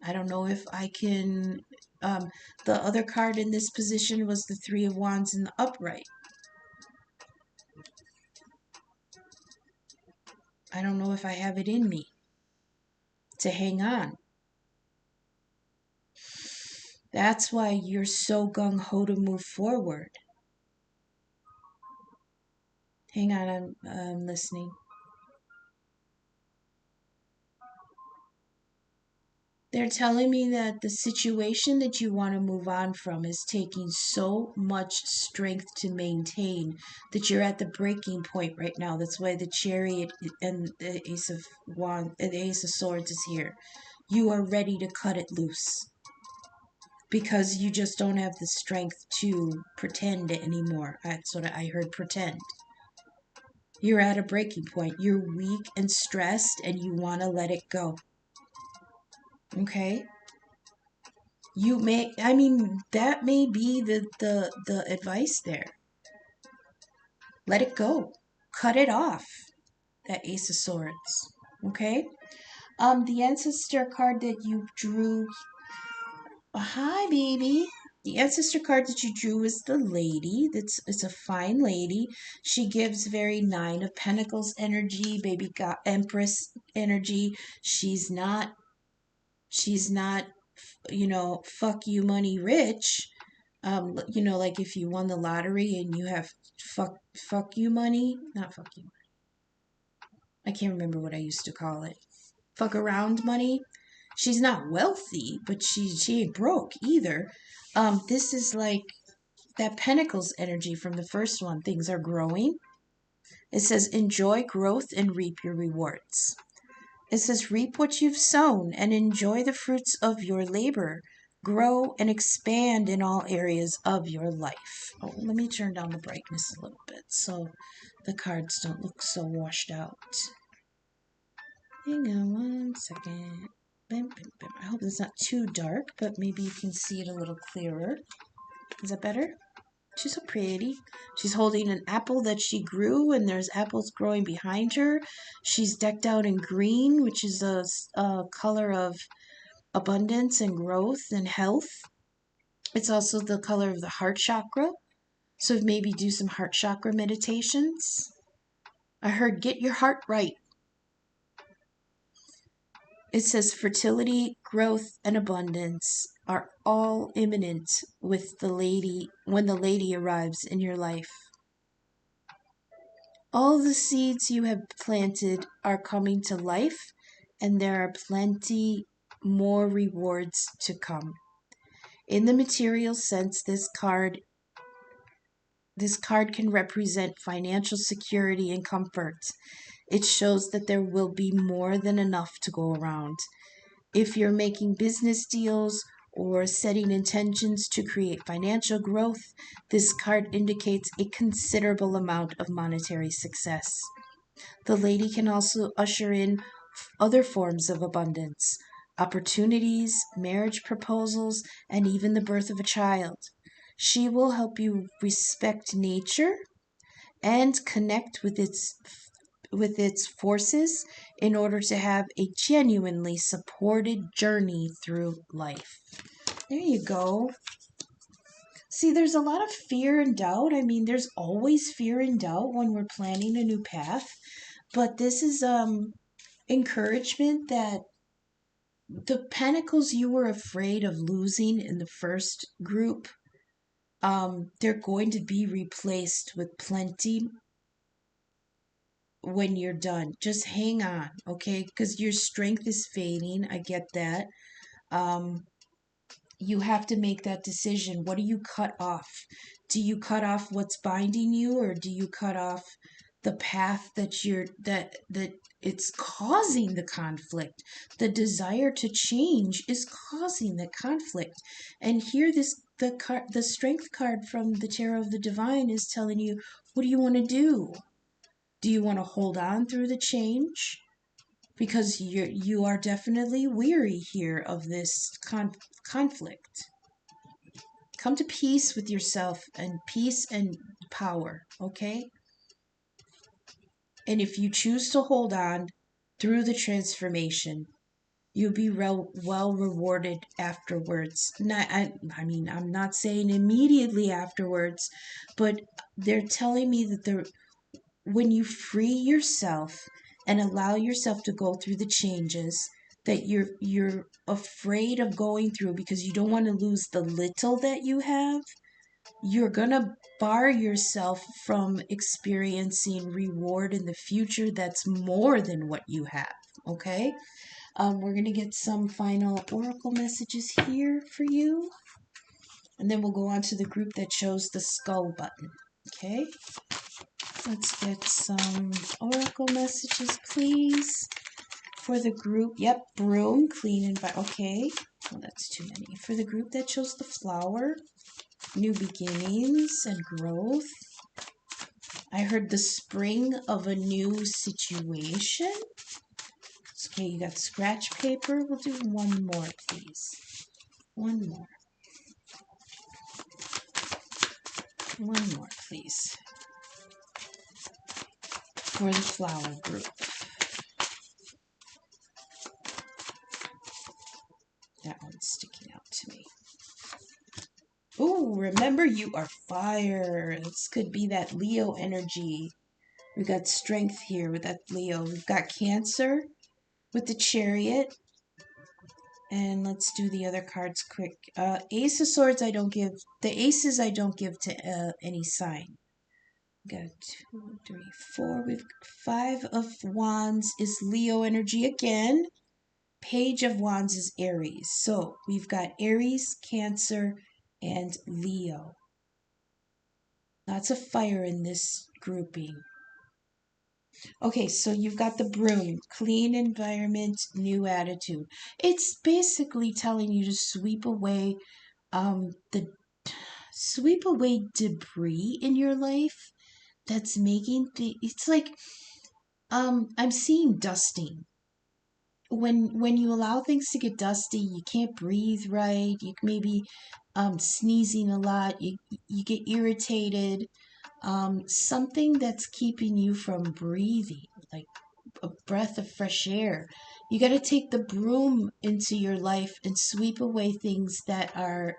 Speaker 1: I don't know if I can The other card in this position was the Three of Wands in the upright. I don't know if I have it in me to hang on. That's why you're so gung-ho to move forward. Hang on, I'm listening. They're telling me that the situation that you want to move on from is taking so much strength to maintain that you're at the breaking point right now. That's why the Chariot and the Ace of Wands, the Ace of Swords is here. You are ready to cut it loose because you just don't have the strength to pretend anymore. That's what I heard, pretend. You're at a breaking point. You're weak and stressed and you want to let it go. Okay? That may be the advice there. Let it go. Cut it off. That Ace of Swords. Okay? The ancestor card that you drew. Hi, baby. The ancestor card that you drew is the lady. It's a fine lady. She gives very Nine of Pentacles energy, baby got Empress energy. She's not, fuck you money rich. Like if you won the lottery and you have fuck you money, not fuck you. I can't remember what I used to call it. Fuck around money. She's not wealthy, but she ain't broke either. This is like that Pentacles energy from the first one. Things are growing. It says enjoy growth and reap your rewards. It says reap what you've sown and enjoy the fruits of your labor. Grow and expand in all areas of your life. Oh, let me turn down the brightness a little bit so the cards don't look so washed out. Hang on one second. I hope it's not too dark, but maybe you can see it a little clearer. Is that better? She's so pretty. She's holding an apple that she grew, and there's apples growing behind her. She's decked out in green, which is a color of abundance and growth and health. It's also the color of the heart chakra. So maybe do some heart chakra meditations. I heard get your heart right. It says fertility, growth, and abundance are all imminent with the lady when the lady arrives in your life. All the seeds you have planted are coming to life, and there are plenty more rewards to come. In the material sense, this card can represent financial security and comfort. It shows that there will be more than enough to go around. If you're making business deals or setting intentions to create financial growth, this card indicates a considerable amount of monetary success. The lady can also usher in other forms of abundance, opportunities, marriage proposals, and even the birth of a child. She will help you respect nature and connect with its forces in order to have a genuinely supported journey through life. There you go. See, there's a lot of fear and doubt. There's always fear and doubt when we're planning a new path, but this is encouragement that the pentacles you were afraid of losing in the first group, they're going to be replaced with plenty when you're done. Just hang on, okay? Because your strength is fading. I get that. You have to make that decision. What do you cut off? Do you cut off what's binding you, or do you cut off the path that it's causing the conflict? The desire to change is causing the conflict. And here the strength card from the Tarot of the Divine is telling you, what do you want to do? Do you want to hold on through the change? Because you are definitely weary here of this conflict. Come to peace with yourself and peace and power, okay? And if you choose to hold on through the transformation, you'll be well rewarded afterwards. I mean, I'm not saying immediately afterwards, but they're telling me that when you free yourself and allow yourself to go through the changes that you're afraid of going through because you don't want to lose the little that you have, you're going to bar yourself from experiencing reward in the future that's more than what you have. Okay? We're going to get some final oracle messages here for you. And then we'll go on to the group that chose the skull button. Okay? Let's get some oracle messages, please. For the group, yep, broom, clean and okay. Well, that's too many. For the group that chose the flower, new beginnings and growth. I heard the spring of a new situation. Okay, you got scratch paper. We'll do one more, please. One more. One more, please. For the flower group. That one's sticking out to me. Ooh, remember you are fire. This could be that Leo energy. We got strength here with that Leo. We've got Cancer with the Chariot. And let's do the other cards quick. Ace of Swords I don't give. The aces I don't give to any sign. We got 2, 3, 4. We've got 5 of Wands is Leo energy again. Page of Wands is Aries. So we've got Aries, Cancer, and Leo. Lots of fire in this grouping. Okay, so you've got the broom, clean environment, new attitude. It's basically telling you to sweep away debris in your life that's making it's like I'm seeing dusting. When you allow things to get dusty, you can't breathe right. You maybe sneezing a lot. You get irritated. Something that's keeping you from breathing, like a breath of fresh air. You got to take the broom into your life and sweep away things that are,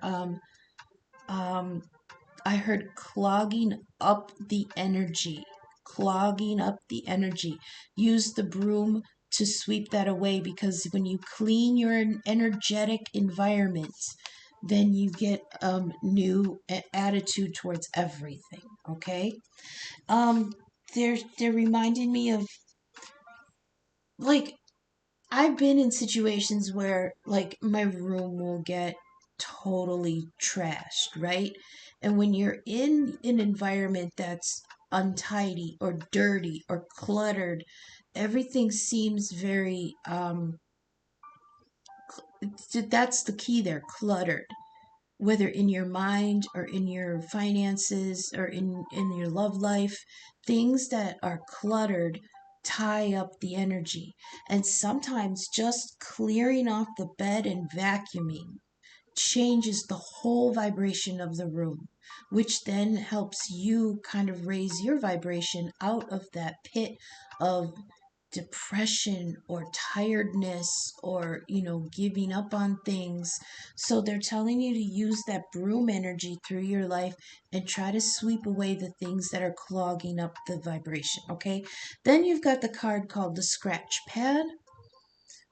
Speaker 1: I heard clogging up the energy. Clogging up the energy. Use the broom to sweep that away, because when you clean your energetic environment, then you get new attitude towards everything. Okay, they're reminding me of, like, I've been in situations where, like, my room will get totally trashed, right? And when you're in an environment that's untidy or dirty or cluttered, everything seems very that's the key there, cluttered. Whether in your mind or in your finances or in your love life, things that are cluttered tie up the energy. And sometimes just clearing off the bed and vacuuming changes the whole vibration of the room, which then helps you kind of raise your vibration out of that pit of depression or tiredness or giving up on things. So they're telling you to use that broom energy through your life and try to sweep away the things that are clogging up the vibration. Okay, then you've got the card called the scratch pad.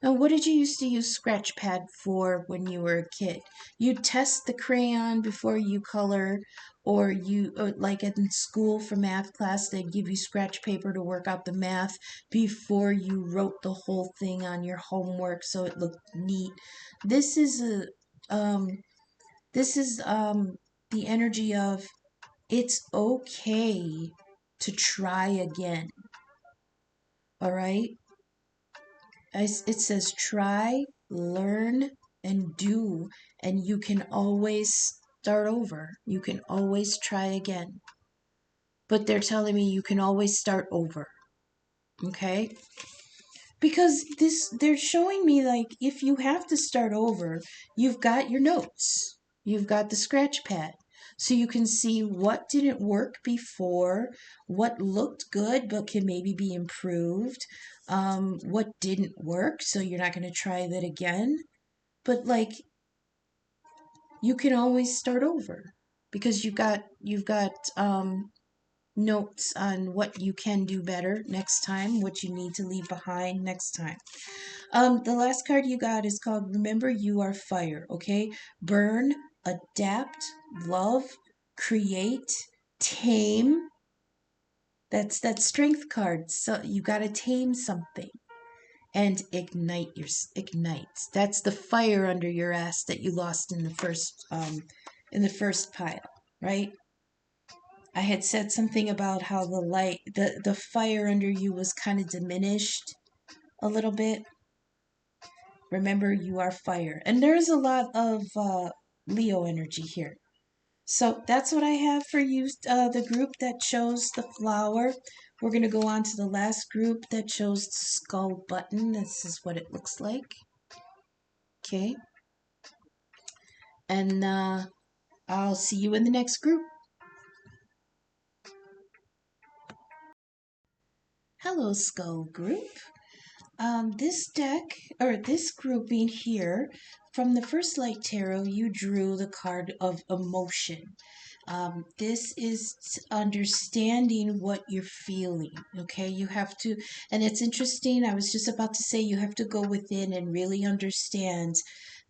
Speaker 1: Now, what did you used to use scratch pad for when you were a kid? You'd test the crayon before you color, or like in school for math class, they'd give you scratch paper to work out the math before you wrote the whole thing on your homework so it looked neat. This is the energy of, it's okay to try again. All right? It says try, learn, and do, and you can always start over. You can always try again. But they're telling me you can always start over. Okay? Because they're showing me, like, if you have to start over, you've got your notes. You've got the scratch pad. So you can see what didn't work before, what looked good but can maybe be improved, what didn't work, so you're not going to try that again. But like, you can always start over because you've got notes on what you can do better next time, what you need to leave behind next time. The last card you got is called Remember You Are Fire, okay? Burn, adapt, love, create, tame. That's that strength card. So you got to tame something and ignite. That's the fire under your ass that you lost in the first pile, right? I had said something about how the fire under you was kind of diminished a little bit. Remember, you are fire. And there's a lot of Leo energy here. So that's what I have for you, the group that chose the flower. We're going to go on to the last group that chose the skull button. This is what it looks like. Okay. And I'll see you in the next group. Hello, skull group. This deck, or this grouping here, from the first light tarot, you drew the card of emotion. This is understanding what you're feeling, okay? You have to, and it's interesting, I was just about to say, you have to go within and really understand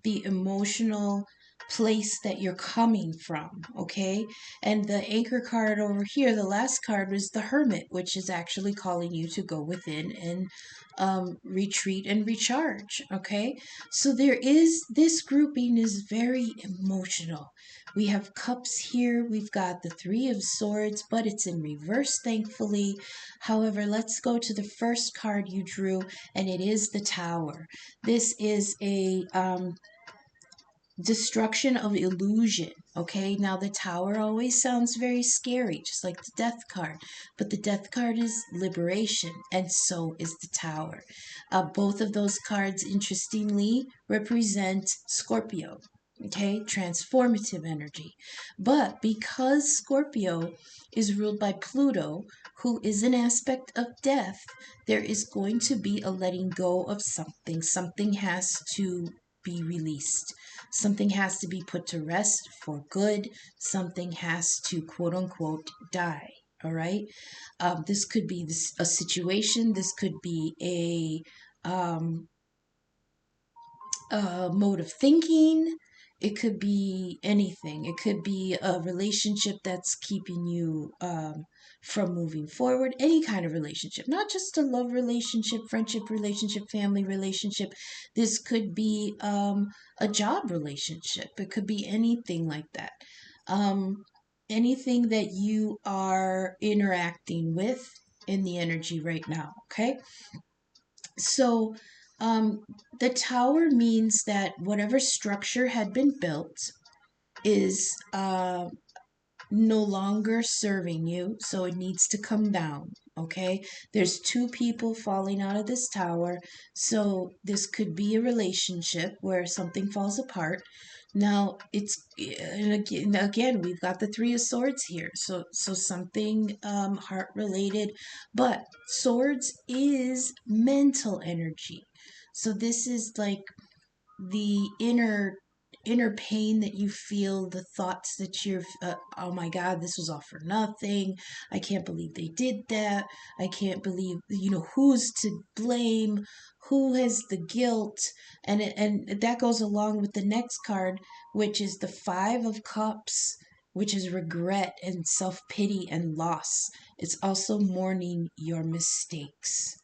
Speaker 1: the emotional place that you're coming from, okay? And the anchor card over here, the last card, was the Hermit, which is actually calling you to go within and retreat and recharge, okay? So this grouping is very emotional. We have cups here. We've got the Three of Swords, but it's in reverse, thankfully. However, let's go to the first card you drew, and it is the Tower. This is a destruction of illusion. Okay, now the Tower always sounds very scary, just like the Death card, but the Death card is liberation, and so is the Tower. Both of those cards, interestingly, represent Scorpio. Okay, transformative energy. But because Scorpio is ruled by Pluto, who is an aspect of death, there is going to be a letting go of something. Something has to be released. Something has to be put to rest for good. Something has to, quote unquote, die. All right. This could be a situation. This could be a mode of thinking. It could be anything. It could be a relationship that's keeping you from moving forward. Any kind of relationship, not just a love relationship, friendship relationship, family relationship. This could be a job relationship. It could be anything like that. Anything that you are interacting with in the energy right now. Okay. So, the tower means that whatever structure had been built is no longer serving you, so it needs to come down. Okay, there's two people falling out of this tower, so this could be a relationship where something falls apart. Now and again we've got the Three of Swords here, so something heart related, but swords is mental energy. So this is like the inner pain that you feel, the thoughts that you're oh my god, this was all for nothing, I can't believe they did that, I can't believe, who's to blame, who has the guilt. And that goes along with the next card, which is the Five of Cups, which is regret and self-pity and loss. It's also mourning your mistakes.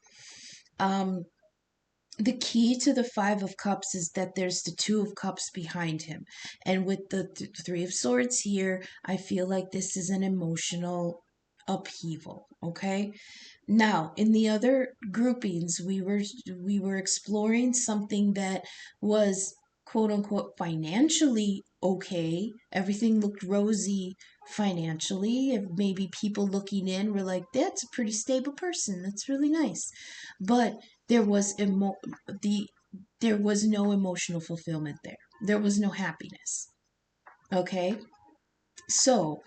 Speaker 1: The key to the Five of Cups is that there's the Two of Cups behind him. And with the Three of Swords here, I feel like this is an emotional upheaval, okay? Now, in the other groupings, we were exploring something that was, quote unquote, financially okay. Everything looked rosy financially. If maybe people looking in were like, that's a pretty stable person. That's really nice. But there was there was no emotional fulfillment there. There was no happiness. Okay? So,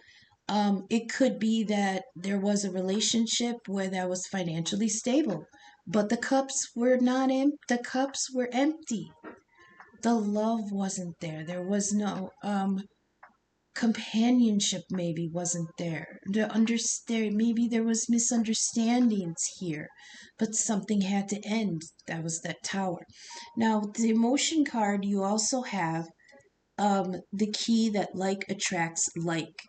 Speaker 1: it could be that there was a relationship where that was financially stable, but the cups were not the cups were empty. The love wasn't there. There was no companionship, maybe wasn't there. The understand maybe there was misunderstandings here, but something had to end. That was that tower. Now, the emotion card, you also have the key that like attracts like.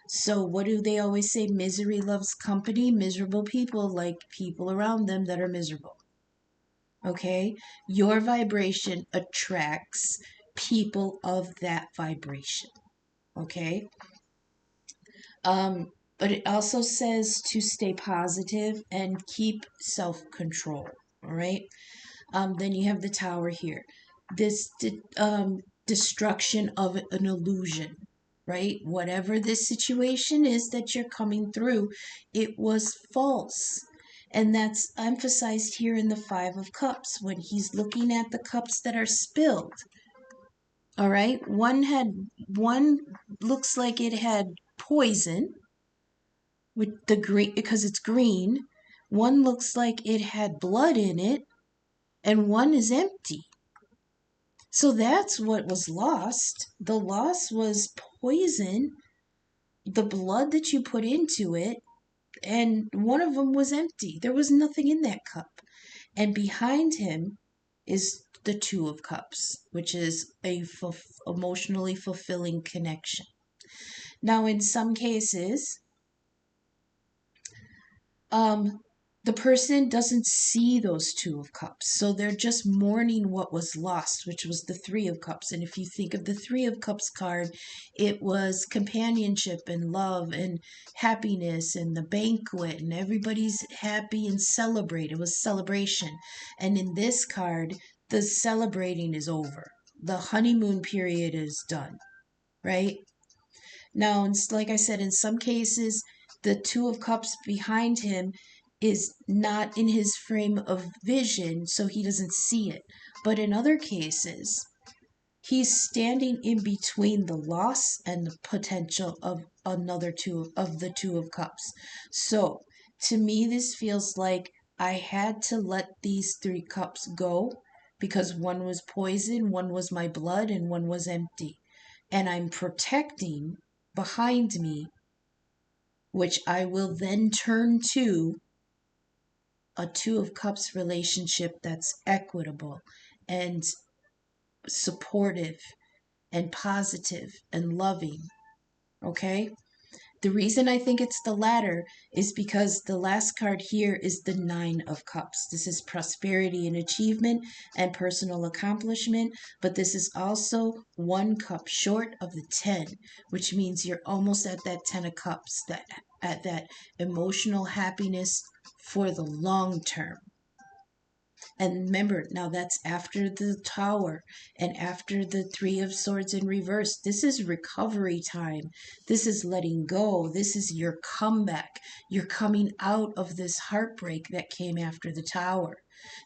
Speaker 1: So, what do they always say? Misery loves company. Miserable people like people around them that are miserable. Okay? Your vibration attracts people of that vibration. Okay? But it also says to stay positive and keep self control. All right? Then you have the tower here. This destruction of an illusion, right? Whatever this situation is that you're coming through, it was false. And that's emphasized here in the Five of Cups when he's looking at the cups that are spilled. All right? One looks like it had poison with the green because it's green. One looks like it had blood in it, and one is empty. So that's what was lost. The loss was poison, the blood that you put into it, and one of them was empty. There was nothing in that cup. And behind him is the Two of Cups, which is a emotionally fulfilling connection. Now, in some cases, um, the person doesn't see those Two of Cups. So they're just mourning what was lost, which was the Three of Cups. And if you think of the Three of Cups card, it was companionship and love and happiness and the banquet, and everybody's happy and celebrate. It was celebration. And in this card, the celebrating is over. The honeymoon period is done, right? Now, like I said, in some cases, the Two of Cups behind him is not in his frame of vision, so he doesn't see it. But in other cases, he's standing in between the loss and the potential of another the Two of Cups. So, to me, this feels like I had to let these three cups go because one was poison, one was my blood, and one was empty. And I'm protecting behind me, which I will then turn to a Two of Cups relationship that's equitable and supportive and positive and loving. Okay? The reason I think it's the latter is because the last card here is the Nine of Cups. This is prosperity and achievement and personal accomplishment, but this is also one cup short of the 10, which means you're almost at that 10 of Cups, at that emotional happiness for the long term. And remember, now that's after the Tower and after the Three of Swords in reverse. This is recovery time. This is letting go. This is your comeback. You're coming out of this heartbreak that came after the Tower.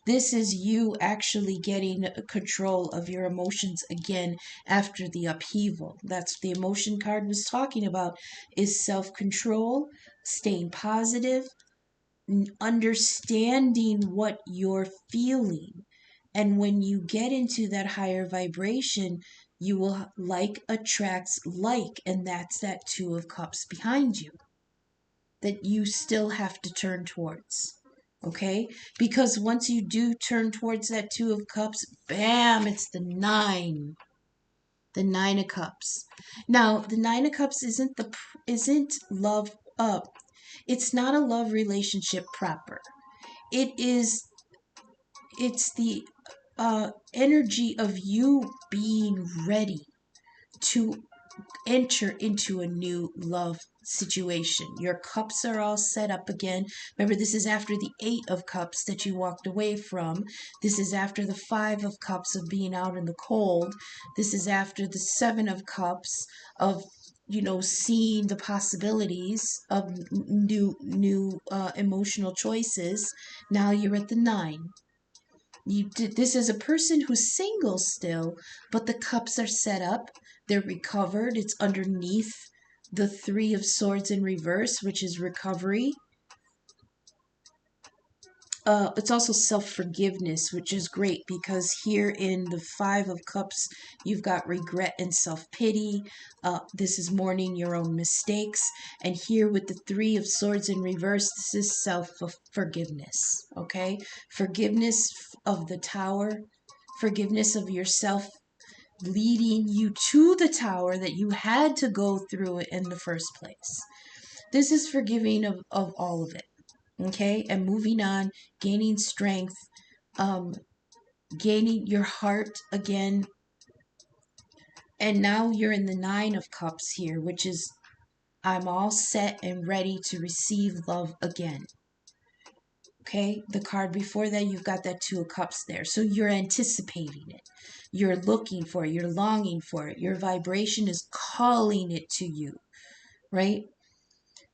Speaker 1: This is you actually getting control of your emotions again after the upheaval. That's the emotion card was talking about, is self-control, staying positive, understanding what you're feeling. And when you get into that higher vibration, you will like attracts like, and that's that Two of Cups behind you that you still have to turn towards. Okay? Because once you do turn towards that Two of Cups, bam, it's the nine. The Nine of Cups. Now, the Nine of Cups isn't love up. It's not a love relationship proper. It's the energy of you being ready to enter into a new love situation. Your cups are all set up again. Remember, this is after the Eight of Cups that you walked away from. This is after the Five of Cups of being out in the cold. This is after the Seven of Cups of seeing the possibilities of new emotional choices. Now you're at the Nine. This is a person who's single still, but the cups are set up. They're recovered. It's underneath the Three of Swords in reverse, which is recovery. It's also self-forgiveness, which is great because here in the Five of Cups, you've got regret and self-pity. This is mourning your own mistakes. And here with the Three of Swords in reverse, this is self-forgiveness, okay? Forgiveness of the Tower, forgiveness of yourself leading you to the Tower that you had to go through it in the first place. This is forgiving of all of it. Okay, and moving on, gaining strength, gaining your heart again. And now you're in the Nine of Cups here, which is I'm all set and ready to receive love again. Okay, the card before that, you've got that Two of Cups there. So you're anticipating it. You're looking for it. You're longing for it. Your vibration is calling it to you, right?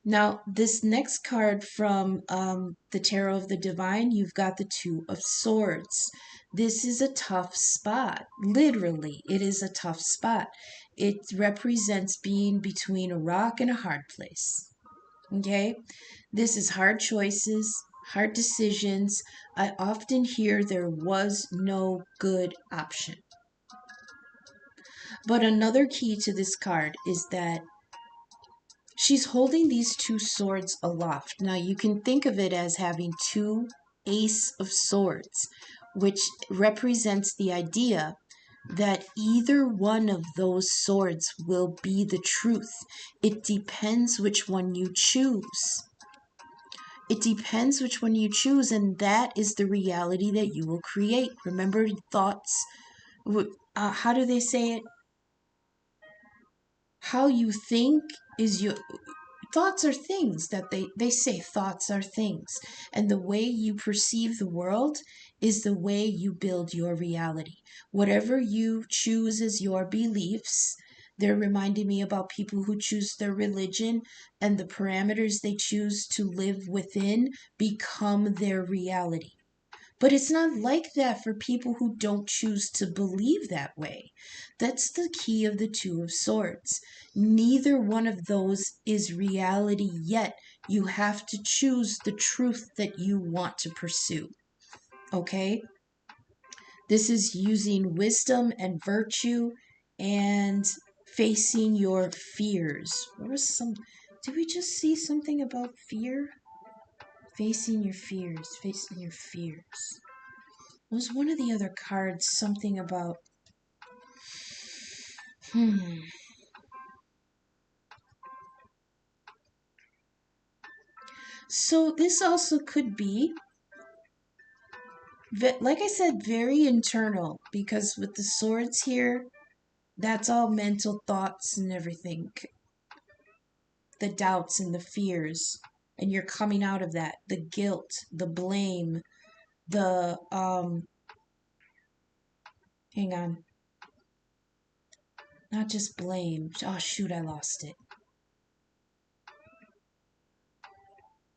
Speaker 1: Now, this next card from the Tarot of the Divine, you've got the Two of Swords. This is a tough spot. Literally, it is a tough spot. It represents being between a rock and a hard place. Okay? This is hard choices, hard decisions. I often hear there was no good option. But another key to this card is that she's holding these two swords aloft. Now you can think of it as having two Ace of Swords, which represents the idea that either one of those swords will be the truth. It depends which one you choose. It depends which one you choose, and that is the reality that you will create. Remember, thoughts, how do they say it? How you think is your... Thoughts are things that they say thoughts are things. And the way you perceive the world is the way you build your reality. Whatever you choose as your beliefs, they're reminding me about people who choose their religion, and the parameters they choose to live within become their reality. But it's not like that for people who don't choose to believe that way. That's the key of the Two of Swords. Neither one of those is reality yet. You have to choose the truth that you want to pursue. Okay? This is using wisdom and virtue and facing your fears. Did we just see something about fear? Facing your fears, facing your fears. Was one of the other cards something about So this also could be, like I said, very internal, because with the swords here, that's all mental thoughts and everything, the doubts and the fears, and you're coming out of that, the guilt, the blame, the hang on, not just blame. Oh shoot, I lost it.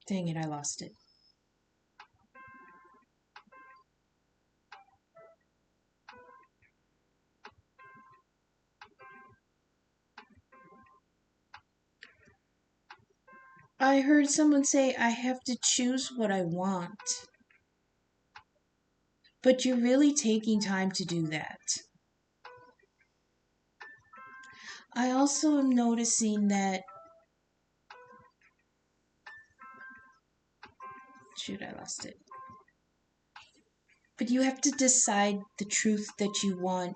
Speaker 1: Dang it, I lost it. I heard someone say I have to choose what I want. But you're really taking time to do that. I also am noticing that... Shoot, I lost it. But you have to decide the truth that you want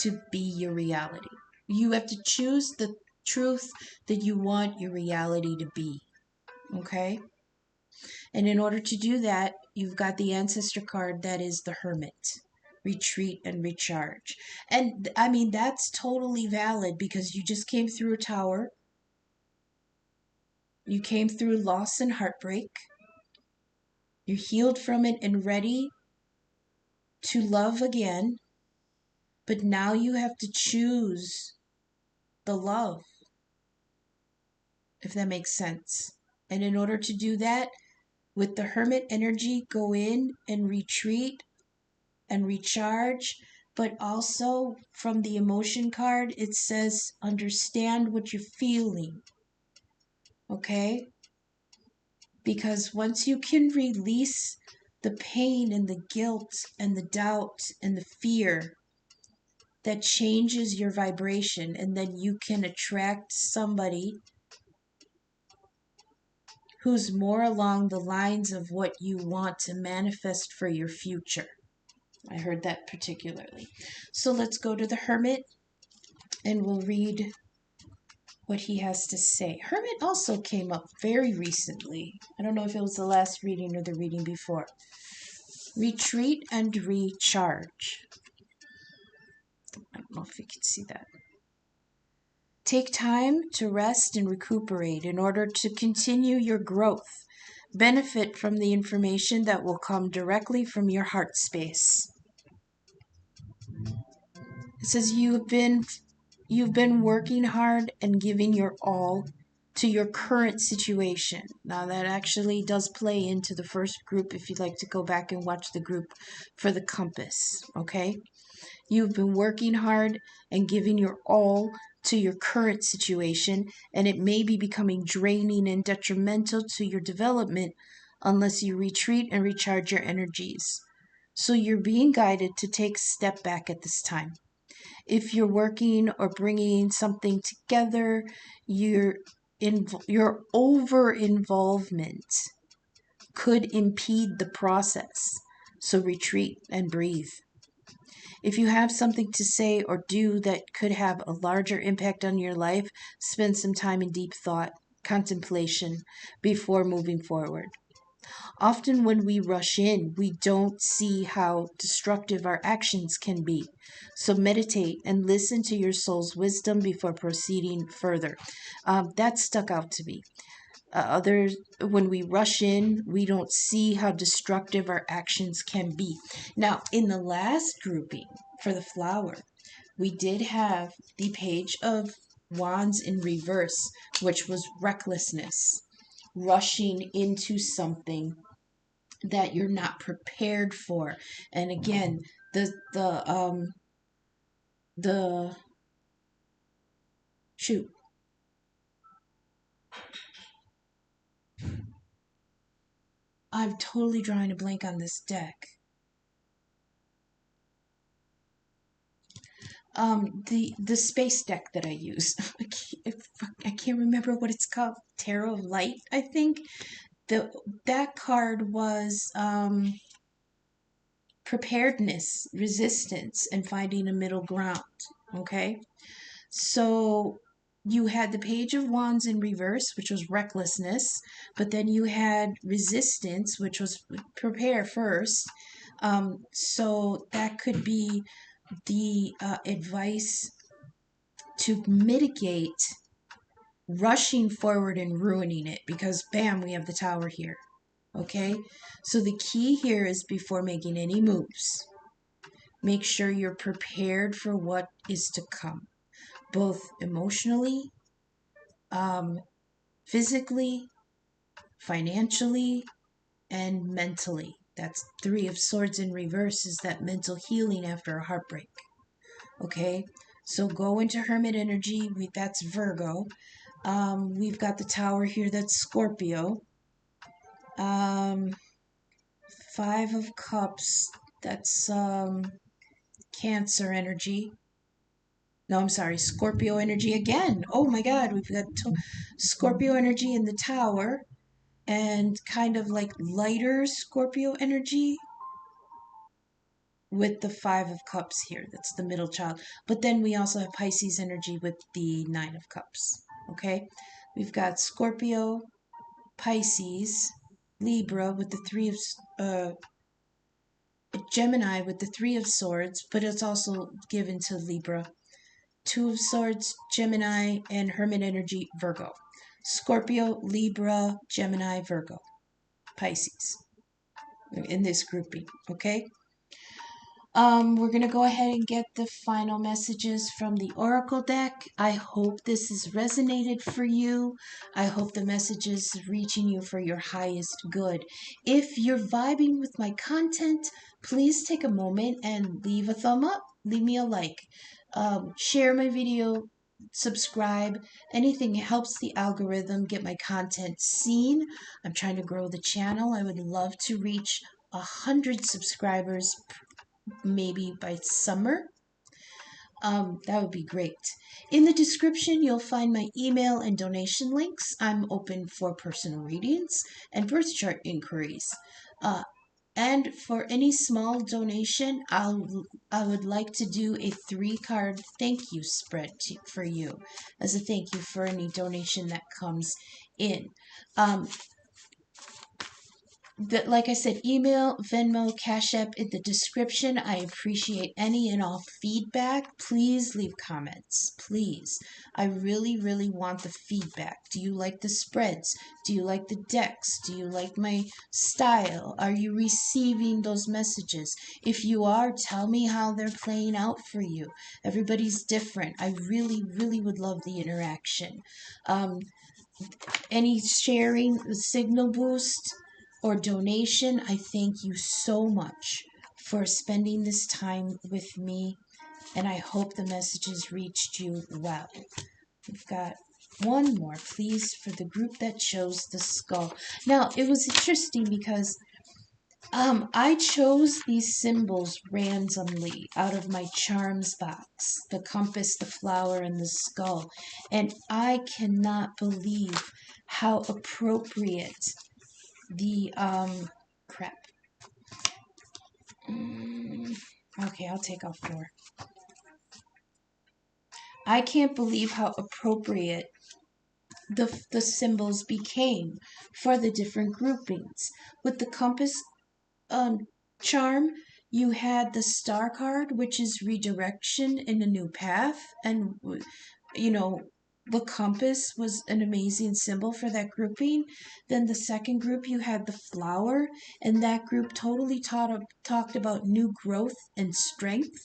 Speaker 1: to be your reality. You have to choose the truth that you want your reality to be. Okay? And in order to do that, you've got the ancestor card that is the Hermit. Retreat and recharge. And I mean, that's totally valid because you just came through a tower. You came through loss and heartbreak. You're healed from it and ready to love again. But now you have to choose the love, if that makes sense. And in order to do that, with the Hermit energy, go in and retreat and recharge but also from the emotion card, it says understand what you're feeling. Okay? Because once you can release the pain and the guilt and the doubt and the fear, that changes your vibration, and then you can attract somebody who's more along the lines of what you want to manifest for your future. I heard that particularly. So let's go to the Hermit and we'll read what he has to say. Hermit also came up very recently. I don't know if it was the last reading or the reading before. Retreat and recharge. I don't know if you can see that. Take time to rest and recuperate in order to continue your growth. Benefit from the information that will come directly from your heart space. It says you've been working hard and giving your all to your current situation. Now that actually does play into the first group if you'd like to go back and watch the group for the compass, okay? You've been working hard and giving your all to your current situation, and it may be becoming draining and detrimental to your development unless you retreat and recharge your energies. So you're being guided to take a step back at this time. If you're working or bringing something together, your over involvement could impede the process. So retreat and breathe. If you have something to say or do that could have a larger impact on your life, spend some time in deep thought, contemplation before moving forward. Often when we rush in, we don't see how destructive our actions can be. So meditate and listen to your soul's wisdom before proceeding further. That stuck out to me. When we rush in, we don't see how destructive our actions can be. Now, in the last grouping for the flower, we did have the Page of Wands in reverse, which was recklessness, rushing into something that you're not prepared for. And again, shoot. I'm totally drawing a blank on this deck. The space deck that I use. I can't remember what it's called. Tarot of Light, I think. That card was preparedness, resistance, and finding a middle ground. Okay, so you had the Page of Wands in reverse, which was recklessness, but then you had resistance, which was prepare first. So that could be the advice to mitigate rushing forward and ruining it, because bam, we have the Tower here. Okay, so the key here is before making any moves, make sure you're prepared for what is to come, both emotionally, physically, financially, and mentally. That's Three of Swords in reverse, is that mental healing after a heartbreak. Okay, so go into Hermit energy. That's Virgo. We've got the Tower here. That's Scorpio. Five of Cups. That's Cancer energy. No, I'm sorry, Scorpio energy again. Oh my God, we've got Scorpio energy in the Tower, and kind of like lighter Scorpio energy with the Five of Cups here. That's the middle child. But then we also have Pisces energy with the Nine of Cups. Okay, we've got Scorpio, Pisces, Libra with the Three of Gemini with the Three of Swords, but it's also given to Libra. Two of Swords, Gemini, and Hermit energy, Virgo. Scorpio, Libra, Gemini, Virgo, Pisces in this grouping. Okay. We're going to go ahead and get the final messages from the Oracle deck. I hope this has resonated for you. I hope the message is reaching you for your highest good. If you're vibing with my content, please take a moment and leave a thumb up. leave me a like, share my video, subscribe. Anything helps the algorithm get my content seen. I'm trying to grow the channel. I would love to reach 100 subscribers maybe by summer. That would be great. In the description, you'll find my email and donation links. I'm open for personal readings and birth chart inquiries. Uh, and for any small donation, I would like to do a 3-card thank you spread for you as a thank you for any donation that comes in. Like I said, email, Venmo, Cash App in the description. I appreciate any and all feedback. Please leave comments. Please. I really, really want the feedback. Do you like the spreads? Do you like the decks? Do you like my style? Are you receiving those messages? If you are, tell me how they're playing out for you. Everybody's different. I really, really would love the interaction. Any sharing, signal boost, or donation, I thank you so much for spending this time with me, and I hope the messages reached you well. We've got one more, please, for the group that chose the skull. Now, it was interesting because I chose these symbols randomly out of my charms box, the compass, the flower, and the skull, and I cannot believe how appropriate the crap. Okay, I'll take off 4. I can't believe how appropriate the symbols became for the different groupings. With the compass charm, you had the star card, which is redirection in a new path, and you know, the compass was an amazing symbol for that grouping. Then the second group, you had the flower, and that group totally talked about new growth and strength.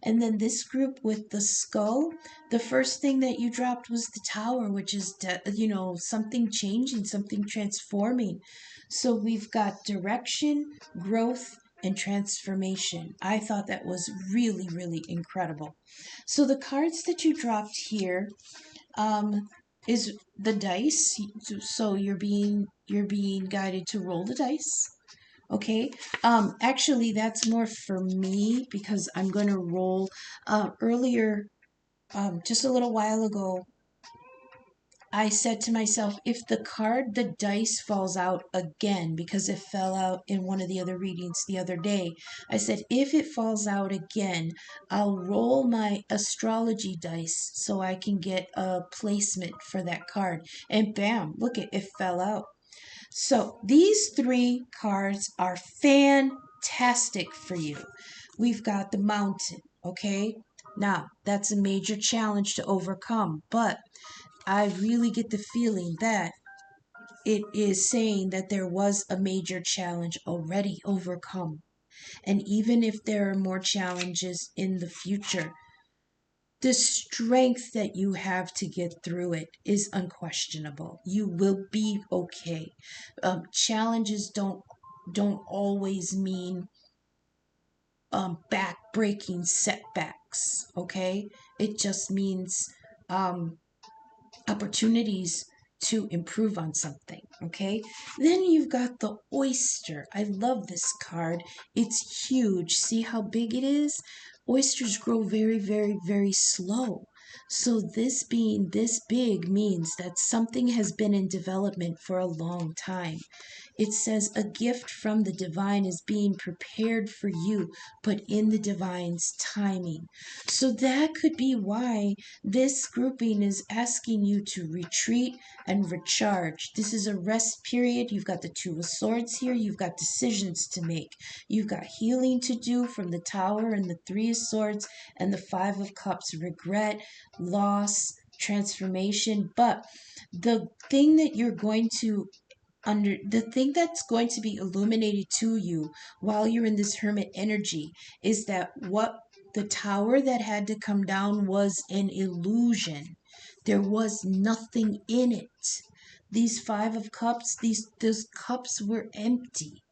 Speaker 1: And then this group with the skull, the first thing that you dropped was the tower, which is, something changing, something transforming. So we've got direction, growth, and transformation. I thought that was really, really incredible. So the cards that you dropped here is the dice. So you're being guided to roll the dice. Okay. Actually, that's more for me because I'm going to roll. Earlier, just a little while ago, I said to myself, if the dice falls out again, because it fell out in one of the other readings the other day, I said, if it falls out again, I'll roll my astrology dice so I can get a placement for that card. And bam, look, it fell out. So these 3 cards are fantastic for you. We've got the mountain, okay? Now, that's a major challenge to overcome, but I really get the feeling that it is saying that there was a major challenge already overcome. And even if there are more challenges in the future, the strength that you have to get through it is unquestionable. You will be okay. Challenges don't always mean back-breaking setbacks. Okay, it just means opportunities to improve on something. Okay, then you've got the oyster. I love this card. It's huge. See how big it is? Oysters grow very, very, very slow. So this being this big means that something has been in development for a long time. It says a gift from the divine is being prepared for you, but in the divine's timing. So that could be why this grouping is asking you to retreat and recharge. This is a rest period. You've got the 2 of Swords here. You've got decisions to make. You've got healing to do from the Tower and the 3 of Swords and the 5 of Cups. Regret, loss, transformation. But the thing that you're going to the thing that's going to be illuminated to you while you're in this hermit energy is that what the tower that had to come down was an illusion. There was nothing in it. These 5 of Cups, those cups were empty.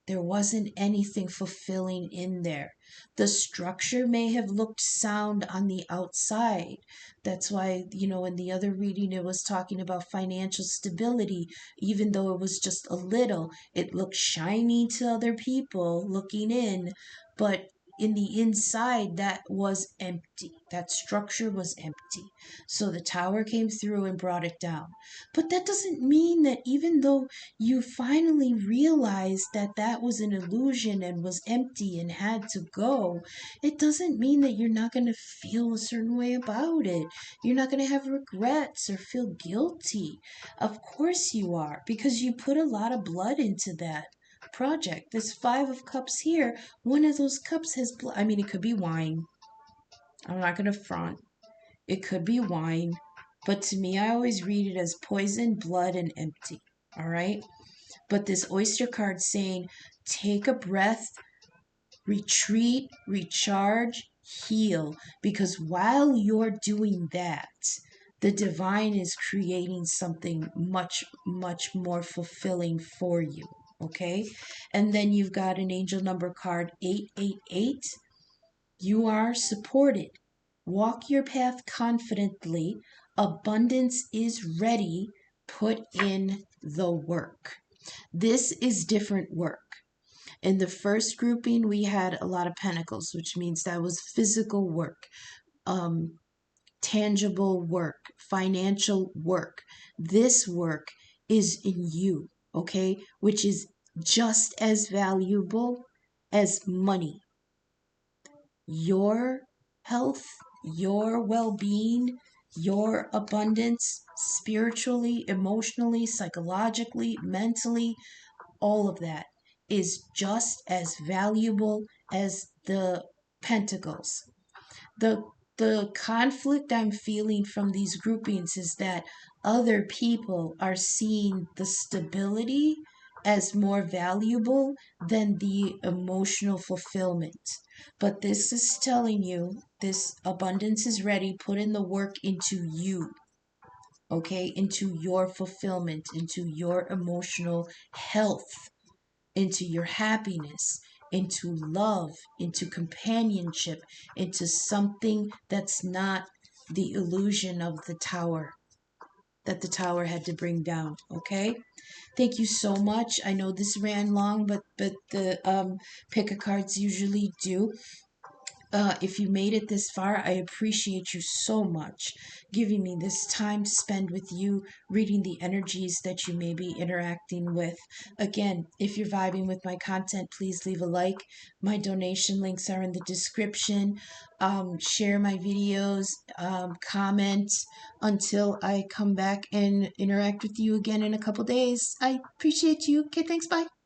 Speaker 1: There wasn't anything fulfilling in there. The structure may have looked sound on the outside. That's why, in the other reading, it was talking about financial stability. Even though it was just a little, it looked shiny to other people looking in, but in the inside, that was empty. That structure was empty. So the tower came through and brought it down. But that doesn't mean that even though you finally realized that that was an illusion and was empty and had to go, it doesn't mean that you're not going to feel a certain way about it. You're not going to have regrets or feel guilty. Of course you are, because you put a lot of blood into that project. This Five of Cups here, one of those cups has blood. I mean, it could be wine. I'm not going to front. It could be wine. But to me, I always read it as poison, blood, and empty. All right? But this oyster card saying, take a breath, retreat, recharge, heal. Because while you're doing that, the divine is creating something much, much more fulfilling for you. Okay? And then you've got an angel number card 888. You are supported. Walk your path confidently. Abundance is ready. Put in the work. This is different work. In the first grouping, we had a lot of pentacles, which means that was physical work, um, tangible work, financial work. This work is in you, okay? Which is just as valuable as money. Your health, your well being, your abundance, spiritually, emotionally, psychologically, mentally, all of that is just as valuable as the pentacles. The the conflict I'm feeling from these groupings is that other people are seeing the stability as more valuable than the emotional fulfillment. But this is telling you this abundance is ready. Put in the work into you, okay? Into your fulfillment, into your emotional health, into your happiness, into love, into companionship, into something that's not the illusion of the tower that the tower had to bring down. Okay? Thank you so much. I know this ran long, but the pick a cards usually do. If you made it this far, I appreciate you so much giving me this time to spend with you, reading the energies that you may be interacting with. Again, if you're vibing with my content, please leave a like. My donation links are in the description. Share my videos, comment until I come back and interact with you again in a couple days. I appreciate you. Okay, thanks. Bye.